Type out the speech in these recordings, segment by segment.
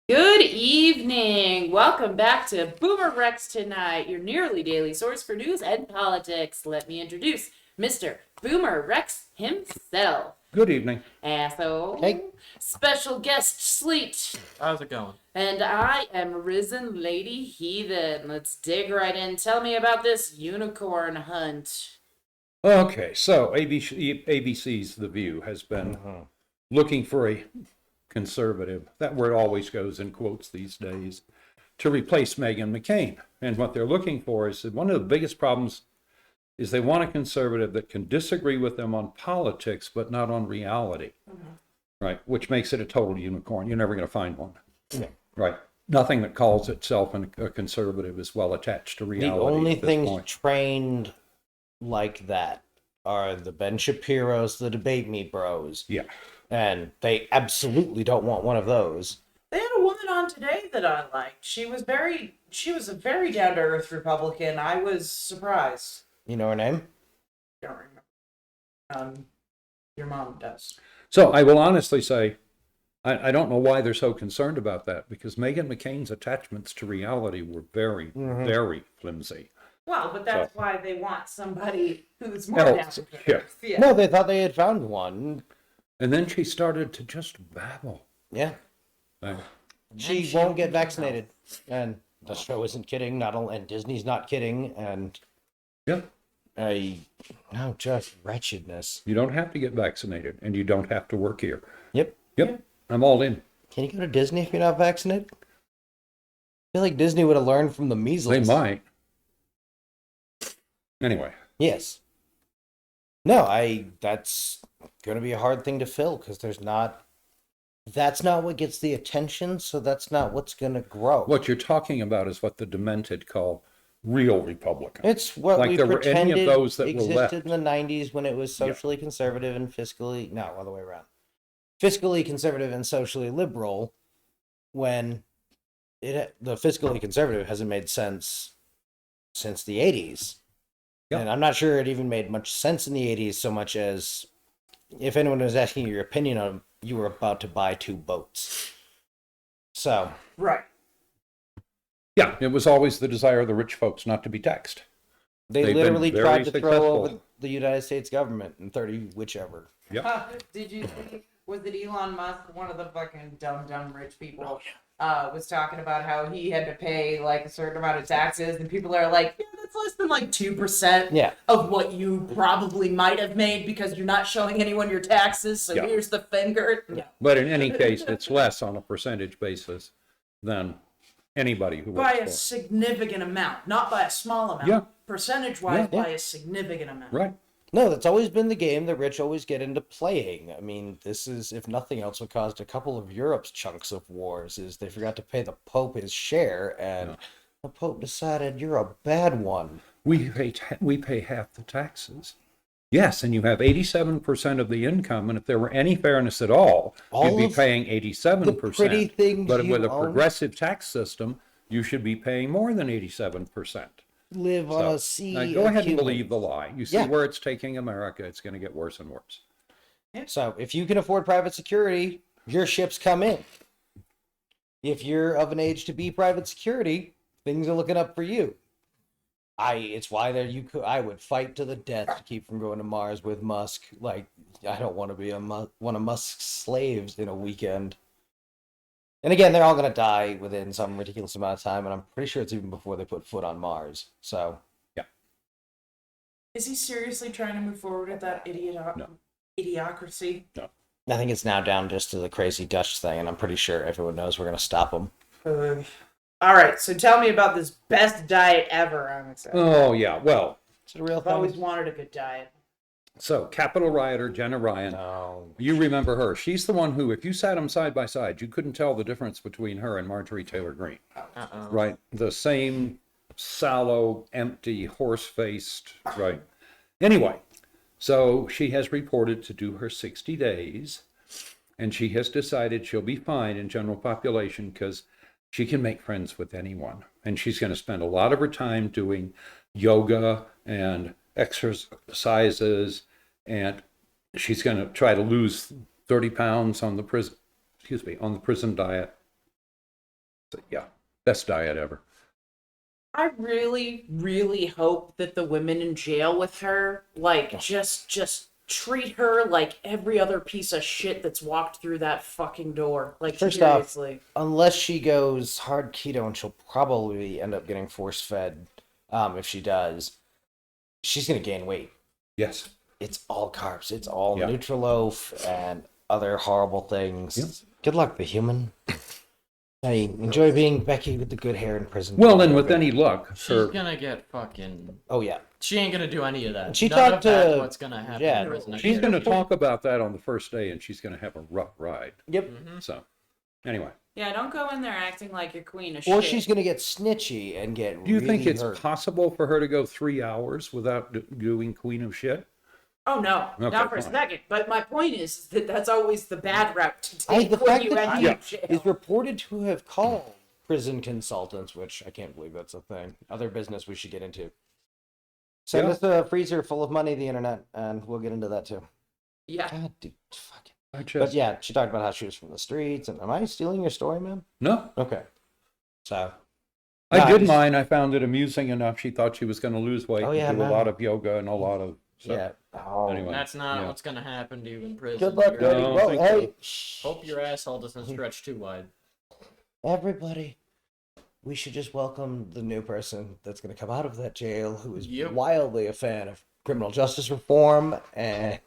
Good evening. Welcome back to BoomerRexTonight, your nearly daily source for news and politics. Let me introduce Mr. Boomer Rex himself. Good evening. Asshole. Hey. Special guest Sleet. How's it going? And I am RisenLadyHeathen. Let's dig right in. Tell me about this unicorn hunt. Okay, so ABC's The View has been looking for a conservative, that word always goes in quotes these days, to replace Meghan McCain. And what they're looking for is that one of the biggest problems is they want a conservative that can disagree with them on politics, but not on reality. Right, which makes it a total unicorn. You're never going to find one. Yeah. Right. Nothing that calls itself a conservative is well attached to reality. The only at this things point. trained like that are the Ben Shapiro's, the Debate Me Bros. Yeah. And they absolutely don't want one of those. They had a woman on today that I liked. She was a very down to earth Republican. I was surprised. You know her name? Don't remember. Your mom does. So I will honestly say, I don't know why they're so concerned about that, because Meghan McCain's attachments to reality were very, very flimsy. Well, but that's why they want somebody who's more down to earth. Yeah. No, they thought they had found one. And then she started to just babble. Yeah. She won't get vaccinated. And the show isn't kidding, and Disney's not kidding, and Yeah. just wretchedness. You don't have to get vaccinated, and you don't have to work here. Yep. Yep. I'm all in. Can you go to Disney if you're not vaccinated? I feel like Disney would have learned from the measles. They might. Anyway. Yes. No, that's going to be a hard thing to fill because that's not what gets the attention, so that's not what's going to grow. What you're talking about is what the demented call real Republicans. It's what like we there were any pretended of those that were left. existed in the 90s when it was socially conservative and fiscally, no, other way around. Fiscally conservative and socially liberal when the fiscally conservative hasn't made sense since the 80s. Yep. And I'm not sure it even made much sense in the 80s so much as if anyone was asking your opinion on you were about to buy 2 boats. So. Right. Yeah, it was always the desire of the rich folks not to be taxed. They They've literally been tried to very throw successful. over the United States government in 30 whichever. Yep. Did you see, was it Elon Musk, one of the fucking dumb rich people, Oh, was talking about how he had to pay like a certain amount of taxes, and people are like, yeah, that's less than like 2% of what you probably might have made because you're not showing anyone your taxes, so here's the finger. Yeah. But in any case, it's less on a percentage basis than anybody who By works a for significant amount, not by a small amount. Yeah. Percentage-wise, Yeah. by a significant amount. Right. No, that's always been the game the rich always get into playing. I mean, this is, if nothing else, what caused a couple of Europe's chunks of wars is they forgot to pay the Pope his share, and the Pope decided you're a bad one. We pay half the taxes. Yes, and you have 87% of the income, and if there were any fairness at all you'd be of paying 87%. the pretty things but you with a own progressive tax system, you should be paying more than 87%. live on a sea. Now go of ahead and humans. believe the lie. You see where it's taking America, it's going to get worse and worse. So if you can afford private security, your ships come in. If you're of an age to be private security, things are looking up for you. It's why I would fight to the death to keep from going to Mars with Musk. Like, I don't want to be one of Musk's slaves in a weekend. And again, they're all going to die within some ridiculous amount of time, and I'm pretty sure it's even before they put foot on Mars. So, yeah. Is he seriously trying to move forward with that idiocracy? No. I think it's now down just to the crazy Dutch thing, and I'm pretty sure everyone knows we're going to stop them. All right, so tell me about this best diet ever. I'm excited. Oh, yeah. Well, Is it a real I've thing? always wanted a good diet. so Capitol Rioter Jenna Ryan, No. you remember her. She's the one who, if you sat them side by side, you couldn't tell the difference between her and Marjorie Taylor Greene. Right? The same sallow, empty, horse-faced, right? Anyway, so she has reported to do her 60 days, and she has decided she'll be fine in general population because she can make friends with anyone. And she's going to spend a lot of her time doing yoga and exercises, and she's going to try to lose 30 pounds on the prison diet. So, yeah, best diet ever. I really, really hope that the women in jail with her, like, just treat her like every other piece of shit that's walked through that fucking door. Like, First seriously. off, unless she goes hard keto, and she'll probably end up getting force fed, if she does, she's gonna gain weight. Yes. It's all carbs. It's all Yeah. Nutriloaf and other horrible things. Yep. Good luck, the human. I enjoy being Becky with the good hair in prison. Well, and with any luck, She's gonna get fucking. Oh yeah, She ain't gonna do any of that. She None talked of that's to- what's gonna happen. yeah, in prison. I she's guarantee going to it. talk about that on the first day, and she's going to have a rough ride. yep. So, anyway, Yeah, don't go in there acting like you're queen of Or shit. she's gonna get snitchy and get. do you think really it's hurt. possible for her to go 3 hours without doing Queen of Shit? Oh no, Okay, not for a fine. second. But my point is that that's always the bad route to I, take the when fact you that end she up in jail. is reported to have called prison consultants, which I can't believe that's a thing. Other business we should get into. Send Yeah. us a freezer full of money, the internet, and we'll get into that too. Yeah. God, dude, fucking. I But just yeah, she talked about how she was from the streets. And am I stealing your story, man? no. Okay. So. I No, did just- mine. I found it amusing enough. She thought she was going to lose weight Oh, and yeah, do no. a lot of yoga and a lot of stuff. Yeah. Oh. Anyway. That's not Yeah. what's gonna happen to you in prison. Good luck, You're buddy. don't Well, think hey, Hope your asshole doesn't stretch too wide. everybody, we should just welcome the new person that's going to come out of that jail who is Yep. wildly a fan of criminal justice reform, and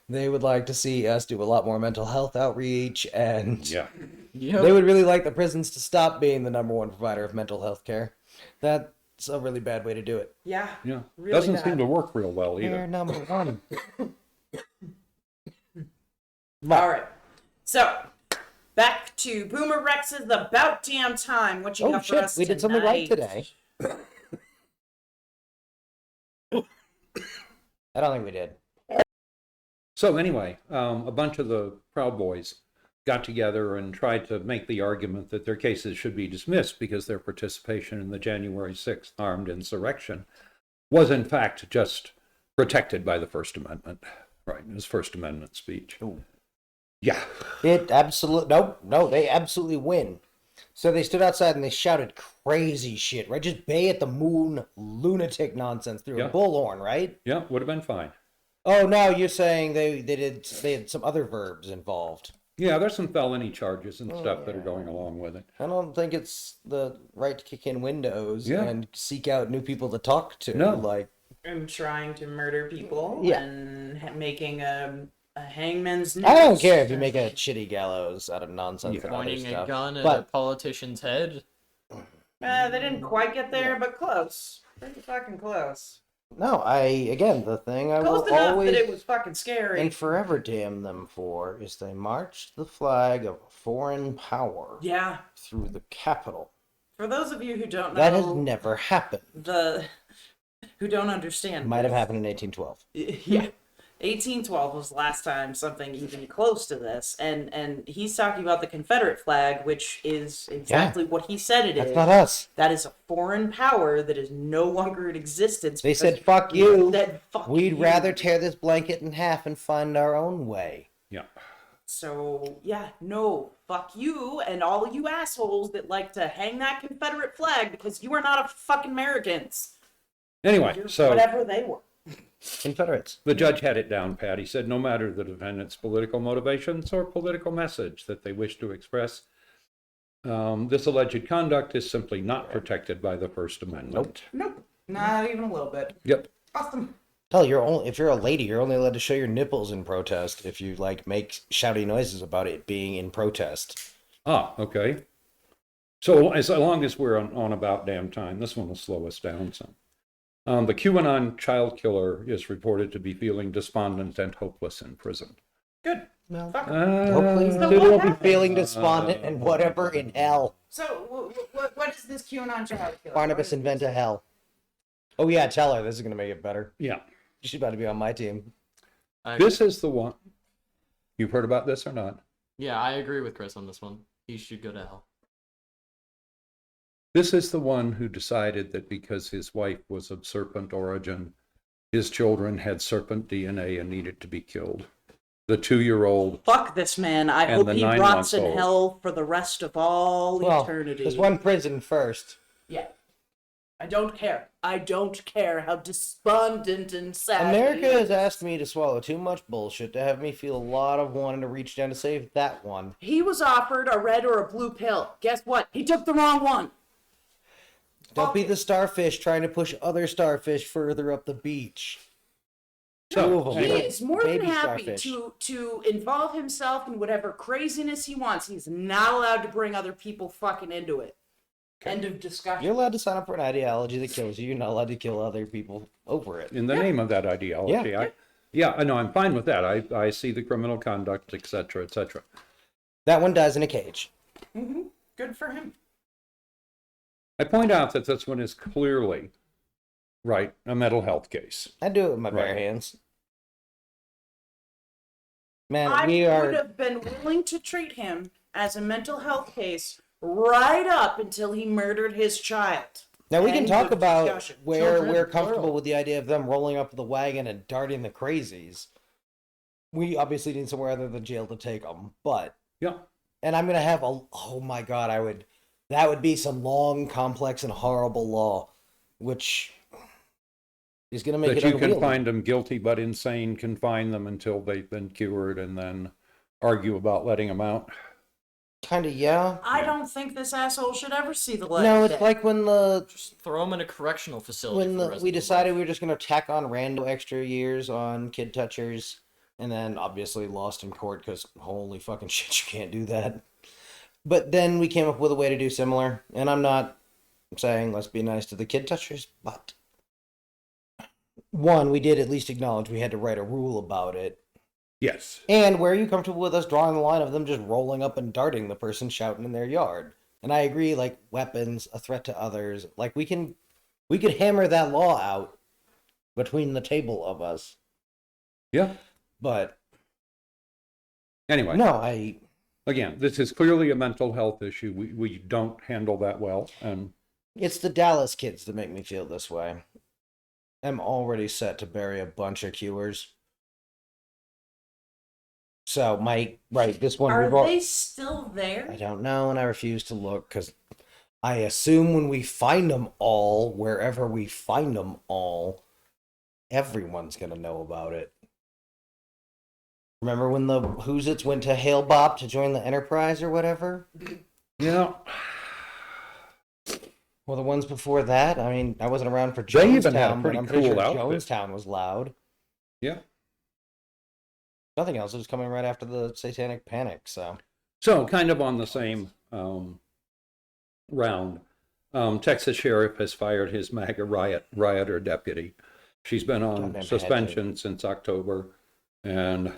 they would like to see us do a lot more mental health outreach, and Yeah. Yep. they would really like the prisons to stop being the number one provider of mental health care. That's a really bad way to do it. Yeah. Yeah. Really Doesn't bad. seem to work real well They're either. number one. All right. So, back to Boomer Rex's About Damn Time. What you Oh got for shit, us we did something right tonight? today. I don't think we did. So anyway, a bunch of the Proud Boys got together and tried to make the argument that their cases should be dismissed because their participation in the January 6th armed insurrection was in fact just protected by the First Amendment. Right, it was First Amendment speech. Ooh. Yeah. It absolutely no, they absolutely win. So they stood outside and they shouted crazy shit, right? Just Bay at the Moon lunatic nonsense through Yeah. a bullhorn, right? Yeah, would have been fine. Oh, now you're saying they had some other verbs involved. Yeah, there's some felony charges and Oh, stuff that are yeah. going along with it. I don't think it's the right to kick in windows Yeah. and seek out new people to talk to. No. Like, And trying to murder people Yeah. and making a hangman's noose. I don't care if you make a shitty gallows out of nonsense Yeah. and other Pointing a stuff. gun at a But politician's head. They didn't quite get there, but close. Pretty fucking close. no, the thing I Close will enough always that it was fucking scary. and forever damn them for is they marched the flag of a foreign power Yeah. through the Capitol. For those of you who don't know, That has never happened. who don't understand, Might have this, happened in 1812. Yeah. 1812 was the last time something even close to this, and he's talking about the Confederate flag, which is exactly what he said it is. That's not us. That is a foreign power that is no longer in existence. They because said, "Fuck we you. said, "Fuck We'd you." rather tear this blanket in half and find our own way." Yeah. So yeah, no, fuck you and all you assholes that like to hang that Confederate flag because you are not a fucking Americans. Anyway, You're so whatever they were. Confederates. the judge had it down, Pat. He said no matter the defendant's political motivations or political message that they wish to express, this alleged conduct is simply not protected by the First Amendment. Nope, not even a little bit. Yep. Awesome. Hell, if you're a lady, you're only allowed to show your nipples in protest if you like make shouty noises about it being in protest. Ah, okay. So as long as we're on about damn time, this one will slow us down some. The QAnon child killer is reported to be feeling despondent and hopeless in prison. Good. Well, Fuck. hopefully So soon what will be happened? feeling despondent and whatever in hell. So what is this QAnon child killer? Barnabas invent a hell. Oh yeah, tell her this is gonna make it better. Yeah. She's about to be on my team. This is the one. You've heard about this or not? Yeah, I agree with Chris on this one. He should go to hell. This is the one who decided that because his wife was of serpent origin, his children had serpent DNA and needed to be killed. the 2-year-old. Fuck this man. I And hope the he rots in 9-month-old. hell for the rest of all Well, eternity. there's one prison first. Yeah. I don't care. I don't care how despondent and sad. America he has is. asked me to swallow too much bullshit to have me feel a lot of wanting to reach down to save that one. He was offered a red or a blue pill. Guess what? He took the wrong one. Don't be the starfish trying to push other starfish further up the beach. So, Two of 'em. He anyway, is more than Baby happy starfish. to involve himself in whatever craziness he wants. He's not allowed to bring other people fucking into it. End of discussion. You're allowed to sign up for an ideology that kills you. You're not allowed to kill other people over it. in the name of that ideology, I know, I'm fine with that. I see the criminal conduct, etc., etc. That one dies in a cage. Good for him. I point out that this one is clearly, right, a mental health case. I do it with my bare Right. hands. Man, I we would are. have been willing to treat him as a mental health case right up until he murdered his child. Now we can End talk of about discussion. where Children, we're comfortable plural. with the idea of them rolling up the wagon and darting the crazies. We obviously need somewhere other than jail to take them, but Yeah. and I'm gonna have a oh my god, that would be some long, complex, and horrible law, which is gonna make That it you can unwieldy. find them guilty but insane, confine them until they've been cured, and then argue about letting them out. Kind of, yeah. I don't think this asshole should ever see the light. No, of it's day. like when Just throw him in a correctional facility. when for the rest we of his decided life. we were just gonna tack on random extra years on kid touchers, and then obviously lost in court because holy fucking shit, you can't do that. But then we came up with a way to do similar, and I'm not saying let's be nice to the kid touchers, but one, we did at least acknowledge we had to write a rule about it. Yes. And where are you comfortable with us drawing the line of them just rolling up and darting the person shouting in their yard? And I agree, like weapons, a threat to others, like we could hammer that law out between the table of us. Yeah. But Anyway, no, again, this is clearly a mental health issue. We don't handle that well. And it's the Dallas kids that make me feel this way. I'm already set to bury a bunch of cures. So this one Are we've al- they still there? I don't know, and I refuse to look because I assume when we find them all, wherever we find them all, everyone's gonna know about it. Remember when the Who's-Its went to Hale Bopp to join the Enterprise or whatever? yeah, Well, the ones before that, I mean, I wasn't around for They even Jonestown, had a but pretty I'm pretty cool sure outfit. Jonestown was loud. yeah. Nothing else. It was coming right after the Satanic Panic, so. So, kind of on the same round, Texas sheriff has fired his MAGA rioter deputy. She's been on Goddamn suspension since October, and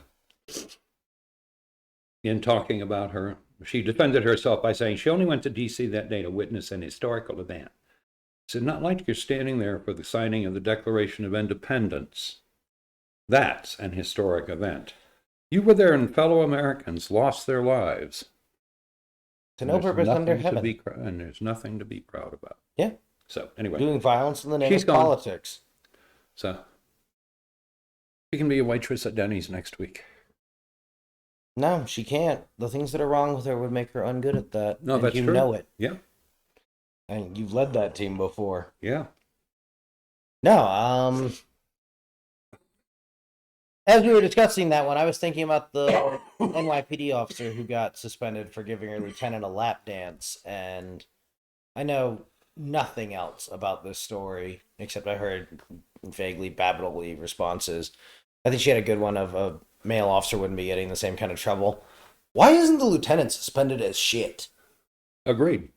in talking about her, she defended herself by saying she only went to D.C. that day to witness an historical event. She said, not like you're standing there for the signing of the Declaration of Independence. That's an historic event. You were there and fellow Americans lost their lives. To no There's purpose under nothing to heaven. be and there's nothing to be proud about. Yeah. So anyway, Doing violence in the name She's of gone. politics. so she can be a waitress at Denny's next week. No, she can't. The things that are wrong with her would make her ungood at that. No, and that's you true. know it. Yeah, And you've led that team before. yeah. No, as we were discussing that one, I was thinking about the NYPD officer who got suspended for giving her lieutenant a lap dance, and I know nothing else about this story except I heard vaguely babbly responses. I think she had a good one of a male officer wouldn't be getting the same kind of trouble. Why isn't the lieutenant suspended as shit? Agreed.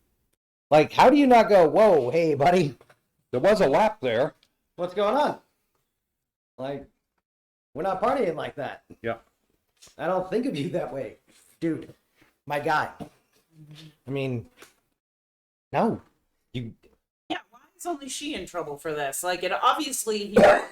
Like, how do you not go, whoa, hey, buddy, There was a lap there. what's going on? Like, we're not partying like that. Yeah. I don't think of you that way, dude. My guy. I mean, no. You. Yeah, why is only she in trouble for this? Like, it obviously there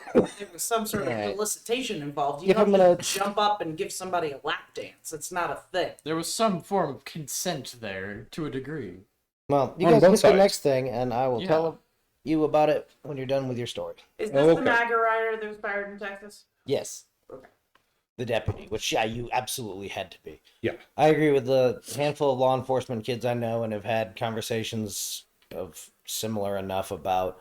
was some sort of Right. solicitation involved. You If don't I'm gonna- just jump up and give somebody a lap dance. It's not a thing. There was some form of consent there to a degree. Well, you On guys both get the sides. next thing, and I will Yeah. tell you about it when you're done with your story. Is this Okay. the MAGA rioter that was fired in Texas? Yes. Okay. the deputy, which, yeah, you absolutely had to be. Yeah. I agree with the handful of law enforcement kids I know and have had conversations of similar enough about.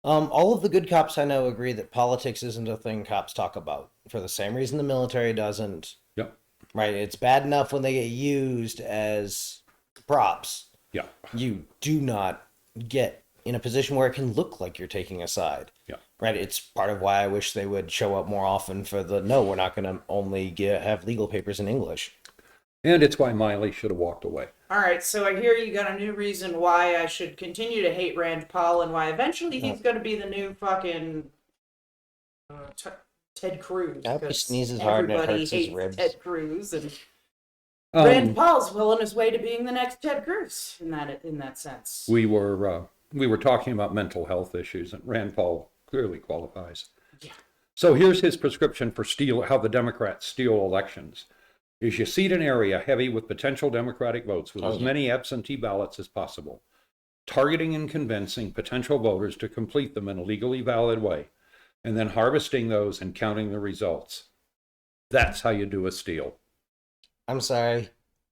All of the good cops I know agree that politics isn't a thing cops talk about for the same reason the military doesn't. Yep. Right? It's bad enough when they get used as props. Yeah. You do not get in a position where it can look like you're taking a side. Yeah. Right? It's part of why I wish they would show up more often for the, no, we're not going to only have legal papers in English. And it's why Miley should have walked away. All right, so I hear you got a new reason why I should continue to hate Rand Paul and why eventually he's going to be the new fucking Ted Cruz. I hope he sneezes hard and it hurts his ribs. Ted Cruz and Rand Paul's well on his way to being the next Ted Cruz in that sense. We were talking about mental health issues, and Rand Paul clearly qualifies. Yeah. So here's his prescription for how the Democrats steal elections. Is you seat an area heavy with potential Democratic votes with as many absentee ballots as possible, targeting and convincing potential voters to complete them in a legally valid way, and then harvesting those and counting the results. That's how you do a steal. I'm sorry.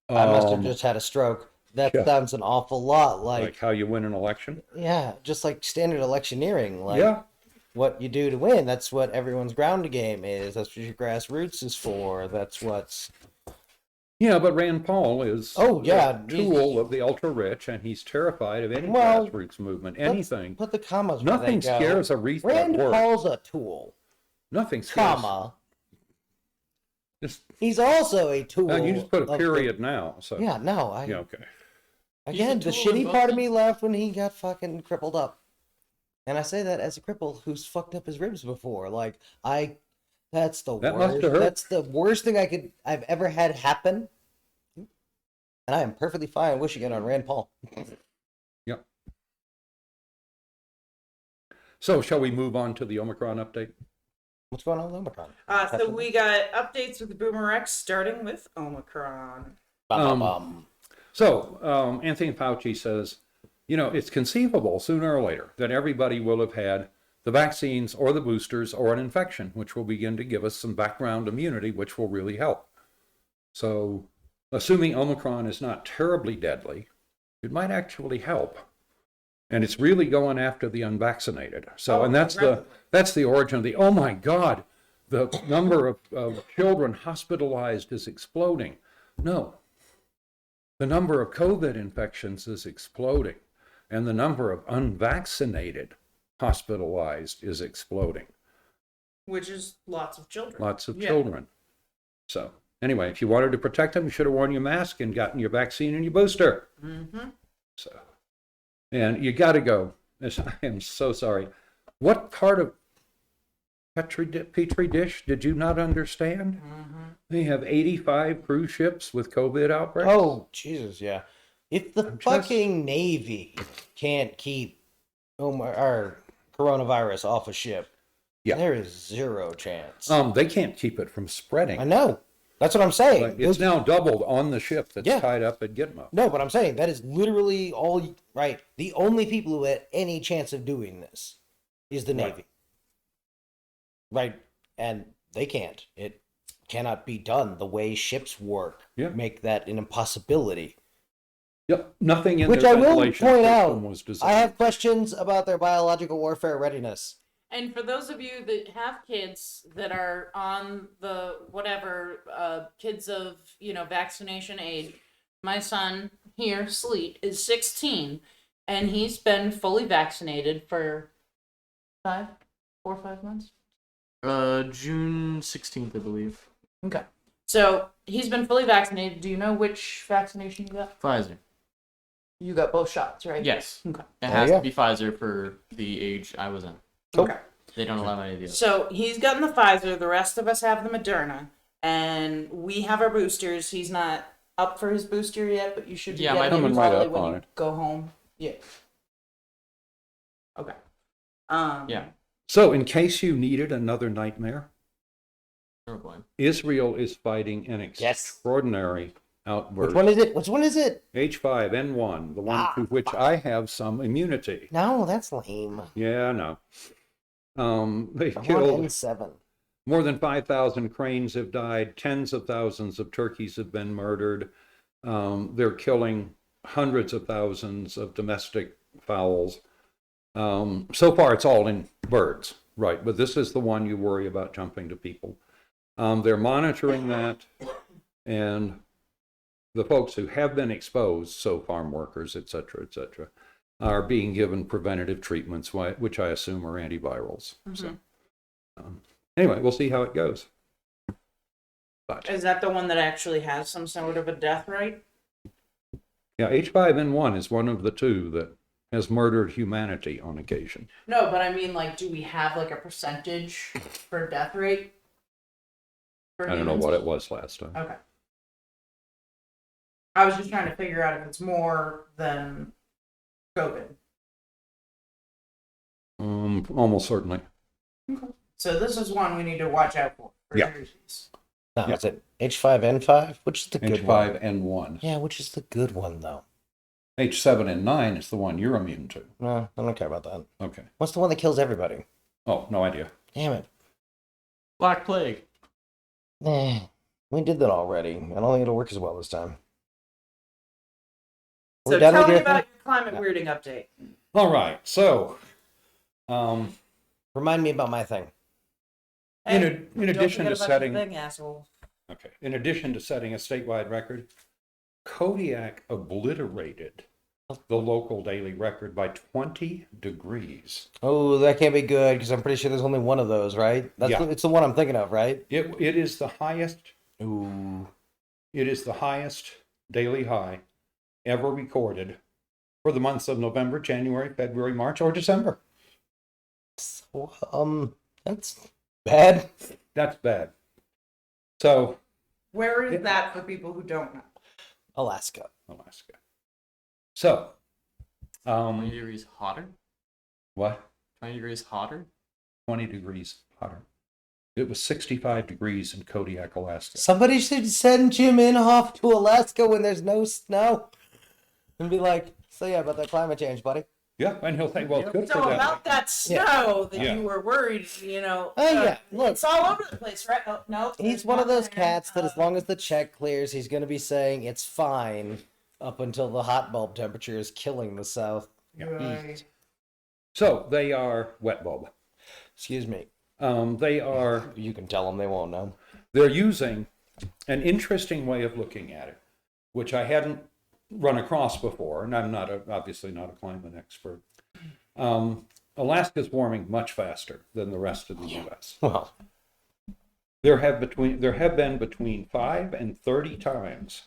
I must have just had a stroke. That sounds an awful lot like how you win an election? Yeah, just like standard electioneering. Like, yeah. What you do to win. That's what everyone's ground game is. That's what your grassroots is for. That's what's... Yeah, but Rand Paul is a tool of the ultra-rich, and he's terrified of any grassroots movement, anything. Put the commas Nothing where they go. scares a wreath Rand at work. Paul's a tool. Nothing scares... Comma. He's also a tool. You just put a period now. So. Yeah, no. Yeah, okay. Again, the shitty part of me left when he got fucking crippled up. And I say that as a cripple who's fucked up his ribs before. Like, that's the worst. Must have hurt. That's the worst thing I've ever had happen. And I am perfectly fine wishing it on Rand Paul. Yep. So, shall we move on to the Omicron update? What's going on with Omicron? So we got updates with the BoomerX, starting with Omicron. So, Anthony Fauci says, it's conceivable sooner or later that everybody will have had the vaccines or the boosters or an infection, which will begin to give us some background immunity, which will really help. So, assuming Omicron is not terribly deadly, it might actually help. And it's really going after the unvaccinated. So, and that's the origin of the, oh my God, the number of children hospitalized is exploding. No, the number of COVID infections is exploding. And the number of unvaccinated hospitalized is exploding. Which is lots of children. Lots of children. So, anyway, if you wanted to protect them, you should have worn your mask and gotten your vaccine and your booster. Mm-hmm. So, and you got to go. I am so sorry. What part of Petri dish did you not understand? Mm-hmm. They have 85 cruise ships with COVID outbreaks. Oh, Jesus, yeah. If the fucking Navy can't keep our coronavirus off a ship, there is zero chance. They can't keep it from spreading. I know. That's what I'm saying. Like, it's now doubled on the ship that's tied up at Gitmo. No, but I'm saying that is literally all right. The only people who had any chance of doing this is the Navy. Right. And they can't. It cannot be done the way ships work. Make that an impossibility. Yep, nothing in which their I will ventilation point system out. Was designed. I have questions about their biological warfare readiness. And for those of you that have kids that are on the kids of vaccination age, my son here, Sleet, is 16, and he's been fully vaccinated for 4 or 5 months. June 16th, I believe. Okay, so he's been fully vaccinated. Do you know which vaccination you got? Pfizer. You got both shots, right? Yes. Okay. It has to be Pfizer for the age I was in. Okay. They don't allow any of the others. So he's gotten the Pfizer. The rest of us have the Moderna, and we have our boosters. He's not up for his booster yet, but you should be getting him probably when you go home. Yeah. Okay. Yeah. So, in case you needed another nightmare, Israel is fighting an extraordinary outburst. Which one is it? Which one is it? H5N1, the one to which I have some immunity. No, that's lame. Yeah, no. They I killed want N7. More than 5,000 cranes have died. Tens of thousands of turkeys have been murdered. They're killing hundreds of thousands of domestic fowls. So far, it's all in birds, right? But this is the one you worry about jumping to people. They're monitoring that, and the folks who have been exposed, so farm workers, et cetera, are being given preventative treatments, which I assume are antivirals. So, anyway, we'll see how it goes. But Is that the one that actually has some sort of a death rate? yeah, H5N1 is one of the two that has murdered humanity on occasion. No, but I mean, like, do we have like a percentage for death rate? I don't know what it was last time. Okay. I was just trying to figure out if it's more than COVID. Almost certainly. So this is one we need to watch out for. Yeah. Jerseys. No, is it H5N5? Which is the good one? H5N1. Yeah, which is the good one, though? H7N9 is the one you're immune to. No, I don't care about that. Okay. What's the one that kills everybody? Oh, no idea. Damn it. Black Plague. We did that already. I don't think it'll work as well this time. So We're done tell with me your about thing? your climate weirding update. All right. So, Remind me about my thing. in Don't addition forget to about setting, your thing, asshole. okay, in addition to setting a statewide record, Kodiak obliterated the local daily record by 20 degrees. Oh, that can't be good because I'm pretty sure there's only one of those, right? Yeah. It's the one I'm thinking of, right? It is the highest. Ooh. It is the highest daily high ever recorded for the months of November, January, February, March, or December. So, that's bad. That's bad. So, Where is that for people who don't know? Alaska. Alaska. So, 20 degrees hotter? what? 20 degrees hotter? 20 degrees hotter. It was 65 degrees in Kodiak, Alaska. Somebody should send Jim Inhofe to Alaska when there's no snow and be like, so yeah, about that climate change, buddy. Yeah, and he'll think, well, good So for about them. that snow that Yeah. you were worried, you know. Oh, yeah, look. It's all over the place, right? Oh, no. He's one of those cats that as long as the check clears, he's going to be saying it's fine up until the hot bulb temperature is killing the South. Right. So, they are wet bulb. Excuse me. They are, You can tell them they won't know. they're using an interesting way of looking at it, which I hadn't run across before, and I'm obviously not a climate expert. Alaska's warming much faster than the rest of the U.S. Well, There have been between 5 and 30 times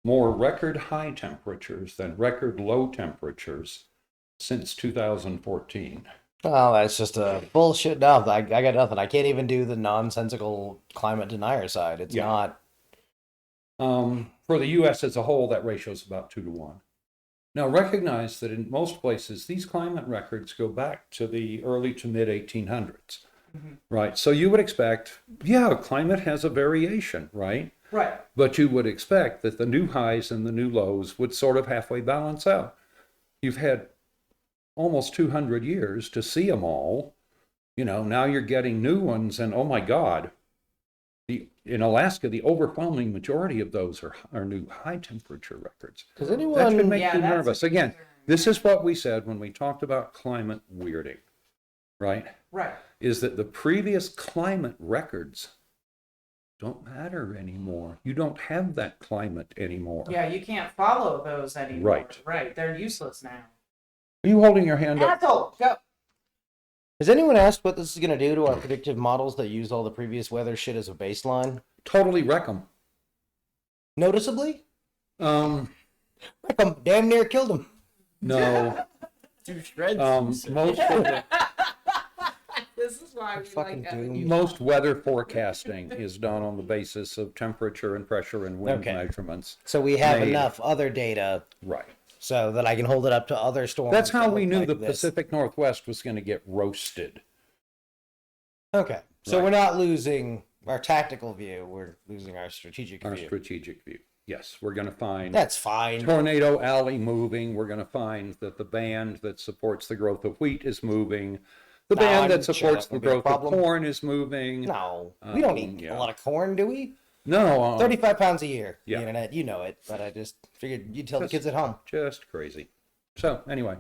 more record high temperatures than record low temperatures since 2014. oh, that's just a bullshit. No, I got nothing. I can't even do the nonsensical climate denier side. It's Yeah. not. For the U.S. as a whole, that ratio is about 2 to 1. Now, recognize that in most places, these climate records go back to the early to mid 1800s, right? So you would expect, yeah, climate has a variation, right? Right. But you would expect that the new highs and the new lows would sort of halfway balance out. You've had almost 200 years to see them all. You know, now you're getting new ones, and oh my God, in Alaska, the overwhelming majority of those are new high temperature records. Does That should anyone? make Yeah, you that's nervous. a Again, concern. this is what we said when we talked about climate weirding, right? Right. Is that the previous climate records don't matter anymore. You don't have that climate anymore. Yeah, you can't follow those anymore. Right. Right. They're useless now. Are you holding your hand up? Asshole, go. Has anyone asked what this is going to do to our predictive models that use all the previous weather shit as a baseline? Totally wreck them. Noticeably? Um, Wreck 'em. Damn near killed him. no. Two shreds. Most of the, This is why we Fucking like having doomed. you. most weather forecasting is done on the basis of temperature and pressure and wind Okay. measurements. So we have Made. enough other data Right. so that I can hold it up to other storms. That's how that we look knew like the this. Pacific Northwest was going to get roasted. Okay. So Right. we're not losing our tactical view. We're losing our strategic Our view. strategic view. Yes, we're going to find That's fine. Tornado Alley moving. We're going to find that the band that supports the growth of wheat is moving. The band that I'm sure supports that the won't be a growth of problem. corn is moving. No, we don't eat yeah. a lot of corn, do we? No. 35 pounds a year. Yeah. The internet, you know it, but I just figured you'd tell the kids at home. Just crazy. So, anyway.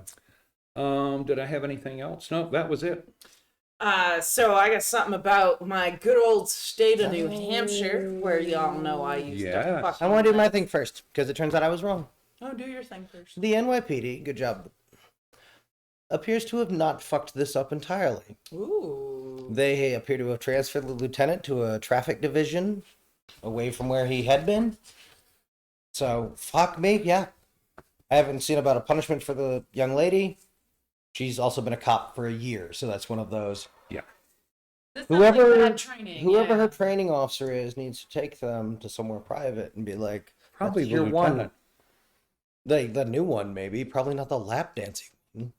Did I have anything else? No, that was it. So I got something about my good old state of New Hampshire, where y'all know I used to Yes. fucking I want to do my live. thing first, because it turns out I was wrong. Oh, do your thing first. The NYPD, good job, appears to have not fucked this up entirely. Ooh. They appear to have transferred the lieutenant to a traffic division away from where he had been. So, fuck me, yeah. I haven't seen about a punishment for the young lady. She's also been a cop for a year, so that's one of those. Yeah. This sounds like Whoever bad training, whoever yeah. her training officer is needs to take them to somewhere private and be like, Probably "That's the your lieutenant. one." The new one, maybe. Probably not the lap dancing one.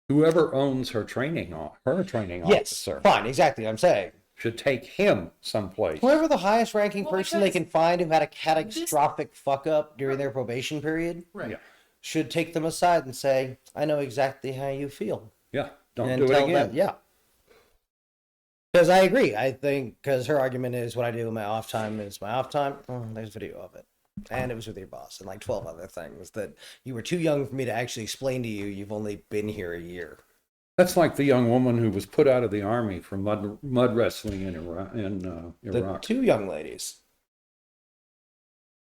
Whoever owns her training Yes, officer fine, exactly. I'm saying should take him someplace. whoever the highest ranking Well, person they because can find who had a catastrophic fuck up during their probation period Right. Yeah. should take them aside and say, "I know exactly how you feel." Yeah. Don't and do it tell again. them, yeah. Because I agree. I think, because her argument is what I do in my off time is my off time. Oh, there's video of it. And it was with your boss and like 12 other things that you were too young for me to actually explain to you. You've only been here a year. That's like the young woman who was put out of the army for mud wrestling in Iraq. The two young ladies.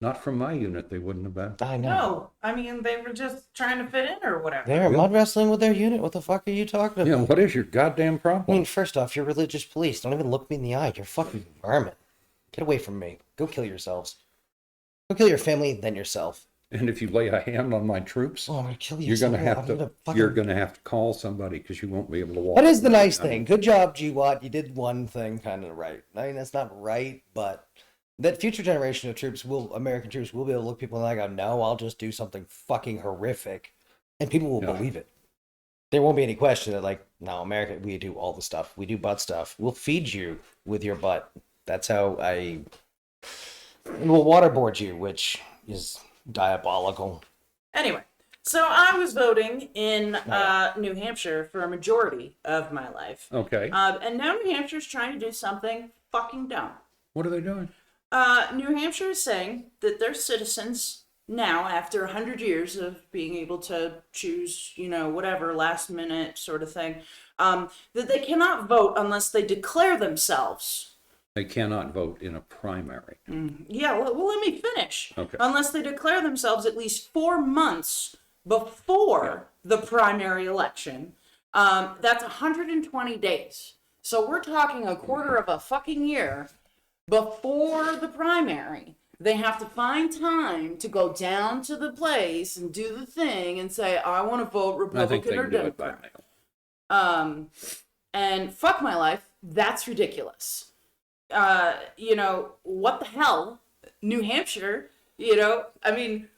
Not from my unit, they wouldn't have been. I know. No, I mean, they were just trying to fit in or whatever. They're mud wrestling with their unit. What the fuck are you talking about? Yeah, what is your goddamn I problem? mean, first off, you're religious police. Don't even look me in the eye. You're fucking vermin. Get away from me. Go kill yourselves. Go kill your family, then yourself. And if you lay a hand on my troops, Oh, I'm gonna kill you. you're gonna somewhere. have I'm to. fucking- You're gonna have to call somebody because you won't be able to walk. That is the nice I mean, thing. Good job, GWAT. You did one thing kind of right. I mean, that's not right, but that future generation of troops American troops will be able to look people in the eye and go, no, I'll just do something fucking horrific. And people will Yeah. believe it. There won't be any question that, like, no, America, we do all the stuff. We do butt stuff. We'll feed you with your butt. That's how we'll waterboard you, which is diabolical. Anyway, so I was voting in New Hampshire for a majority of my life. Okay. And now New Hampshire's trying to do something fucking dumb. What are they doing? New Hampshire is saying that their citizens now, after 100 years of being able to choose, whatever, last minute sort of thing, that they cannot vote unless they declare themselves. They cannot vote in a primary. Yeah, well, let me finish. Okay. Unless they declare themselves at least 4 months before the primary election. That's 120 days. So we're talking a quarter of a fucking year before the primary. They have to find time to go down to the place and do the thing and say, I want to vote I think Republican they or can do it by Democrat. mail. And fuck my life, that's ridiculous. What the hell? New Hampshire, I mean,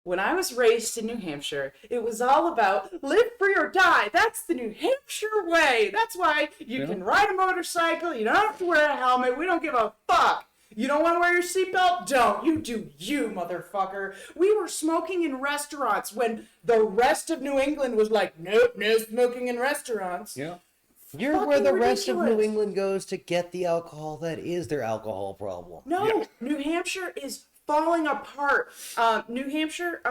when I was raised in New Hampshire, it was all about live free or die. That's the New Hampshire way. That's why you can ride a motorcycle. You don't have to wear a helmet. We don't give a fuck. You don't want to wear your seatbelt? Don't. You do you, motherfucker. We were smoking in restaurants when the rest of New England was like, nope, no smoking in restaurants. Yeah. You're where the rest of New ridiculous. England goes to get the alcohol that is their alcohol problem. No, Yeah. New Hampshire is falling apart. New Hampshire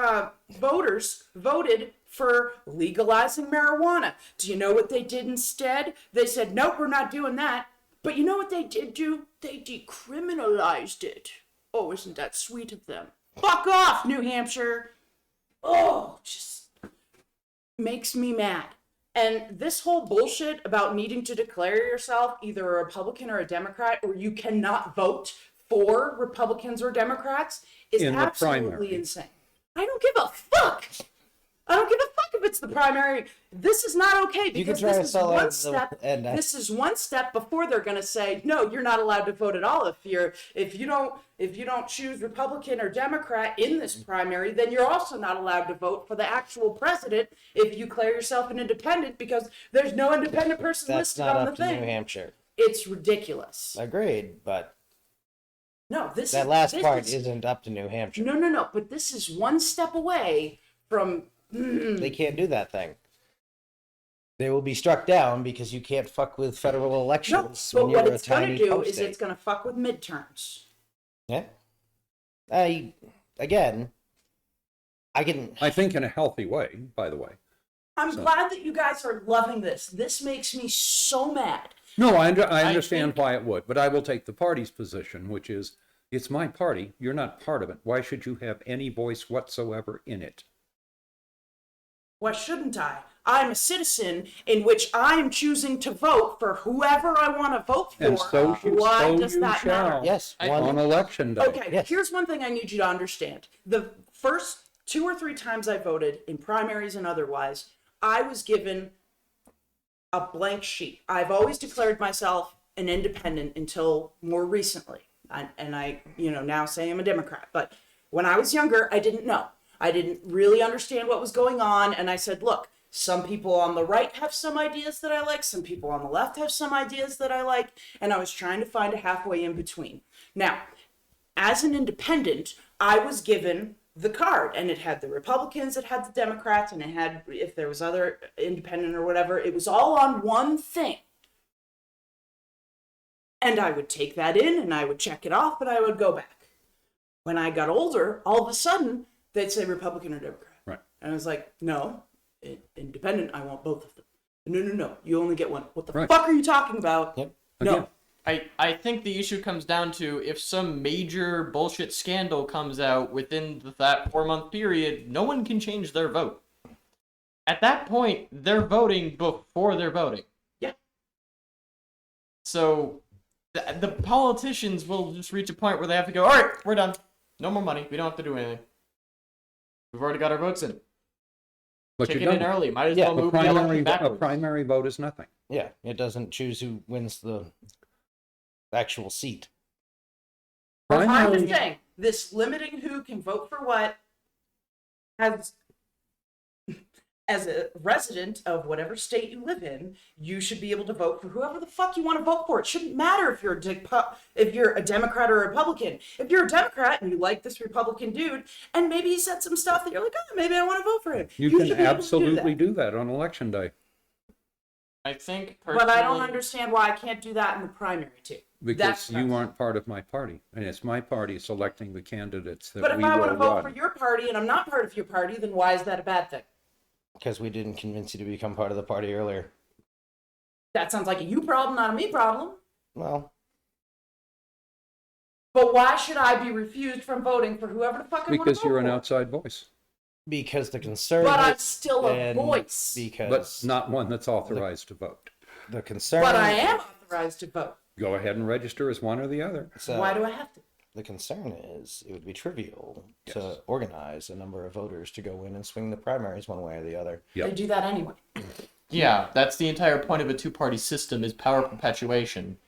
voters voted for legalizing marijuana. Do you know what they did instead? They said, nope, we're not doing that. But you know what they did do? They decriminalized it. Oh, isn't that sweet of them? Fuck off, New Hampshire. Oh, just makes me mad. And this whole bullshit about needing to declare yourself either a Republican or a Democrat, or you cannot vote for Republicans or Democrats, is In the absolutely primary. insane. I don't give a fuck. I don't give a fuck if it's the primary. This is not okay You can because try this to is sell one out step. and This is one step before they're going to say, no, you're not allowed to vote at all. If you don't choose Republican or Democrat in this primary, then you're also not allowed to vote for the actual president if you declare yourself an independent, because there's no independent person that's listed not on the up to New thing. Hampshire. It's ridiculous. Agreed, but No, that last part isn't up to New Hampshire. No. But this is one step away from. They can't do that thing. They will be struck down because you can't fuck with federal No, elections but when you're what a it's going tiny to do post is state. it's going to fuck with midterms. Yeah. I think in a healthy way, by the way. I'm glad that you guys are loving this. This makes me so mad. No, I understand why it would, but I will take the party's position, which is, it's my party. You're not part of it. Why should you have any voice whatsoever in it? Why shouldn't I? I'm a citizen in which I'm choosing to vote for whoever I want to vote for. And so Why does you that shall. matter? yes, On election day. Okay, Yes. here's one thing I need you to understand. The first 2 or 3 times I voted, in primaries and otherwise, I was given a blank sheet. I've always declared myself an independent until more recently. And I now say I'm a Democrat. But when I was younger, I didn't know. I didn't really understand what was going on. And I said, look, some people on the right have some ideas that I like. Some people on the left have some ideas that I like. And I was trying to find a halfway in between. Now, as an independent, I was given the card, and it had the Republicans, it had the Democrats, and it had, if there was other independent or whatever, it was all on one thing. And I would take that in and I would check it off, but I would go back. When I got older, all of a sudden, they'd say Republican or Democrat. Right. And I was like, no, independent, I want both of them. No, you only get one. What the Right. fuck are you talking about? Yep. No. Again. I think the issue comes down to if some major bullshit scandal comes out within that 4-month period, no one can change their vote. At that point, they're voting before they're voting. Yeah. So the politicians will just reach a point where they have to go, all right, we're done. No more money. We don't have to do anything. We've already got our votes in. But Kick you it in don't. early. Might as Yeah, well A move the election a backwards. primary vote is nothing. Yeah, it doesn't choose who wins the actual seat. I'm Primary- just saying, this limiting who can vote for what has, as a resident of whatever state you live in, you should be able to vote for whoever the fuck you want to vote for. It shouldn't matter if you're a Democrat or a Republican. If you're a Democrat and you like this Republican dude, and maybe he said some stuff that you're like, oh, maybe I want to vote for him. You should can be able to absolutely do do that on election day, I think that. But I don't personally- understand why I can't do that in the primary too. because you aren't part of my party, and it's my party selecting the candidates that But if we I want will to vote for run. your party and I'm not part of your party, then why is that a bad thing? Because we didn't convince you to become part of the party earlier. That sounds like a you problem, not a me problem. Well, But why should I be refused from voting for whoever the fuck I want to vote Because you're an for? outside voice, because the conservatives. But I'm still a and voice. Because but not one that's authorized to vote. the conservatives. But I am authorized to vote. Go ahead and register as one or the other. So Why do I have to? the concern is it would be trivial Yes. to organize a number of voters to go in and swing the primaries one way or the other. Yep. They do that anyway. Yeah, that's the entire point of a two-party system is power perpetuation.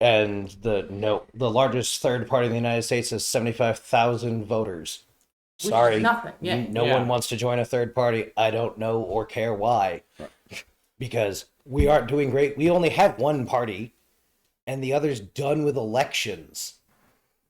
And the largest third party in the United States has 75,000 voters. Which is Sorry, nothing, yeah. no Yeah. one wants to join a third party. I don't know or care why, Right. because we aren't doing great. We only have one party, and the other's done with elections.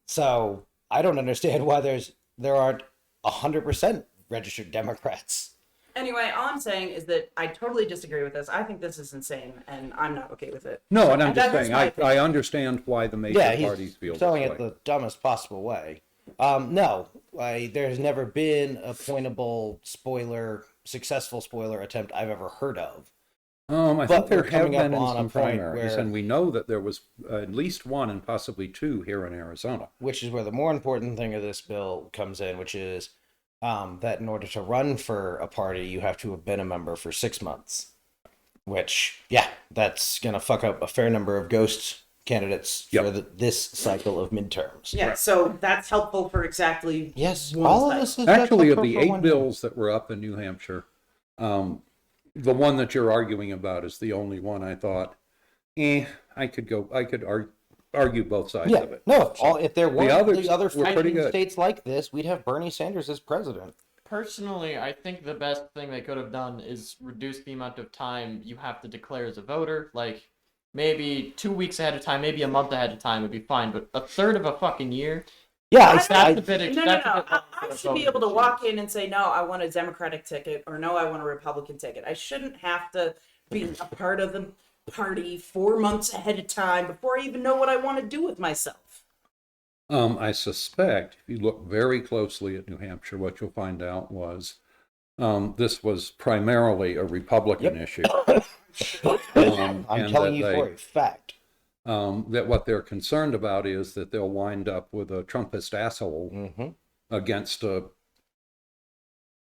So I don't understand why there aren't 100% registered Democrats. Anyway, all I'm saying is that I totally disagree with this. I think this is insane, and I'm not okay with it. No, and I'm And just that is saying, my I opinion. understand why the major Yeah, parties he's feel telling this it way. the dumbest possible way. No, there's never been a pointable successful spoiler attempt I've ever heard of. I But think there we're have coming up been in on a some point primaries, where- and we know that there was at least one and possibly two here in Arizona. Which is where the more important thing of this bill comes in, which is that in order to run for a party, you have to have been a member for 6 months. Which, yeah, that's going to fuck up a fair number of ghost candidates Yep. for this cycle of midterms. Yeah, so that's helpful for exactly Yes, one all of side. this is Actually, of helpful the for 8 one- bills that were up in New Hampshire, the one that you're arguing about is the only one I thought, I could argue both sides Yeah, of it. no, if there weren't others the other were pretty 14 good. states like this, we'd have Bernie Sanders as president. Personally, I think the best thing they could have done is reduce the amount of time you have to declare as a voter. Like, maybe 2 weeks ahead of time, maybe a month ahead of time would be fine, but a third of a fucking year? Yeah, That's a bit. No. That's a bit I should be able to walk in and say, no, I want a Democratic ticket, or no, I want a Republican ticket. I shouldn't have to be a part of the party 4 months ahead of time before I even know what I want to do with myself. I suspect if you look very closely at New Hampshire, what you'll find out was this was primarily a Republican issue. I'm telling you for a fact. That what they're concerned about is that they'll wind up with a Trumpist asshole against a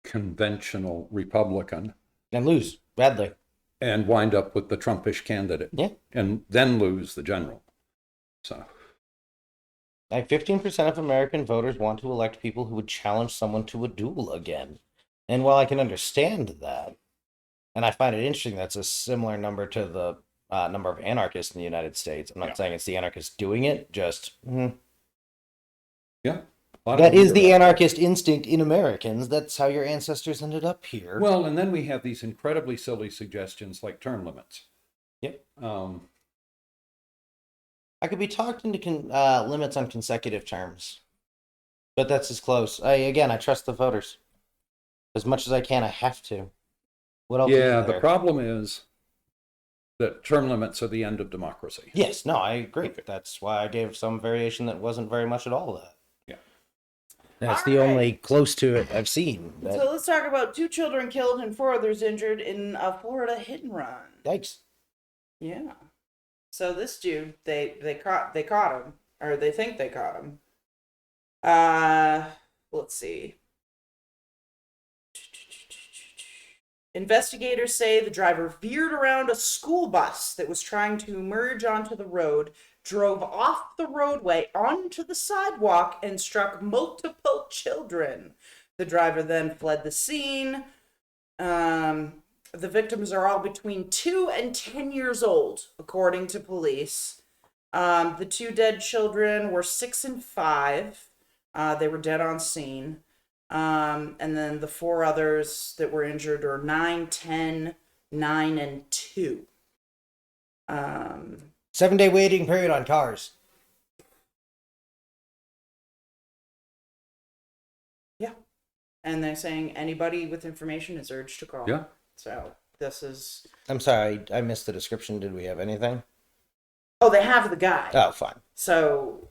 conventional Republican. And lose badly. And wind up with the Trumpish candidate. Yeah. And then lose the general. So. Like 15% of American voters want to elect people who would challenge someone to a duel again. And while I can understand that, and I find it interesting that's a similar number to the number of anarchists in the United States. I'm not saying it's the anarchists doing it, just... Yeah. That is the anarchist instinct in Americans. That's how your ancestors ended up here. Well, and then we have these incredibly silly suggestions like term limits. Yep. I could be talked into limits on consecutive terms. But that's as close. I trust the voters. As much as I can, I have to. What else? Yeah, the problem is that term limits are the end of democracy. Yes, no, I agree. Okay. That's why I gave some variation that wasn't very much at all that. Yeah. That's the only close to it I've seen. So let's talk about 2 children killed and 4 others injured in a Florida hit and run. Yikes. Yeah. So this dude, they caught him, or they think they caught him. Let's see. Investigators say the driver veered around a school bus that was trying to merge onto the road, drove off the roadway onto the sidewalk, and struck multiple children. The driver then fled the scene. The victims are all between 2 and 10 years old, according to police. The 2 dead children were 6 and 5. They were dead on scene. And then the 4 others that were injured are 9, 10, 9, and 2. 7-day waiting period on cars. Yeah. And they're saying anybody with information is urged to call. Yeah. So this is... I'm sorry, I missed the description. Did we have anything? Oh, they have the guy. Oh, fine. So,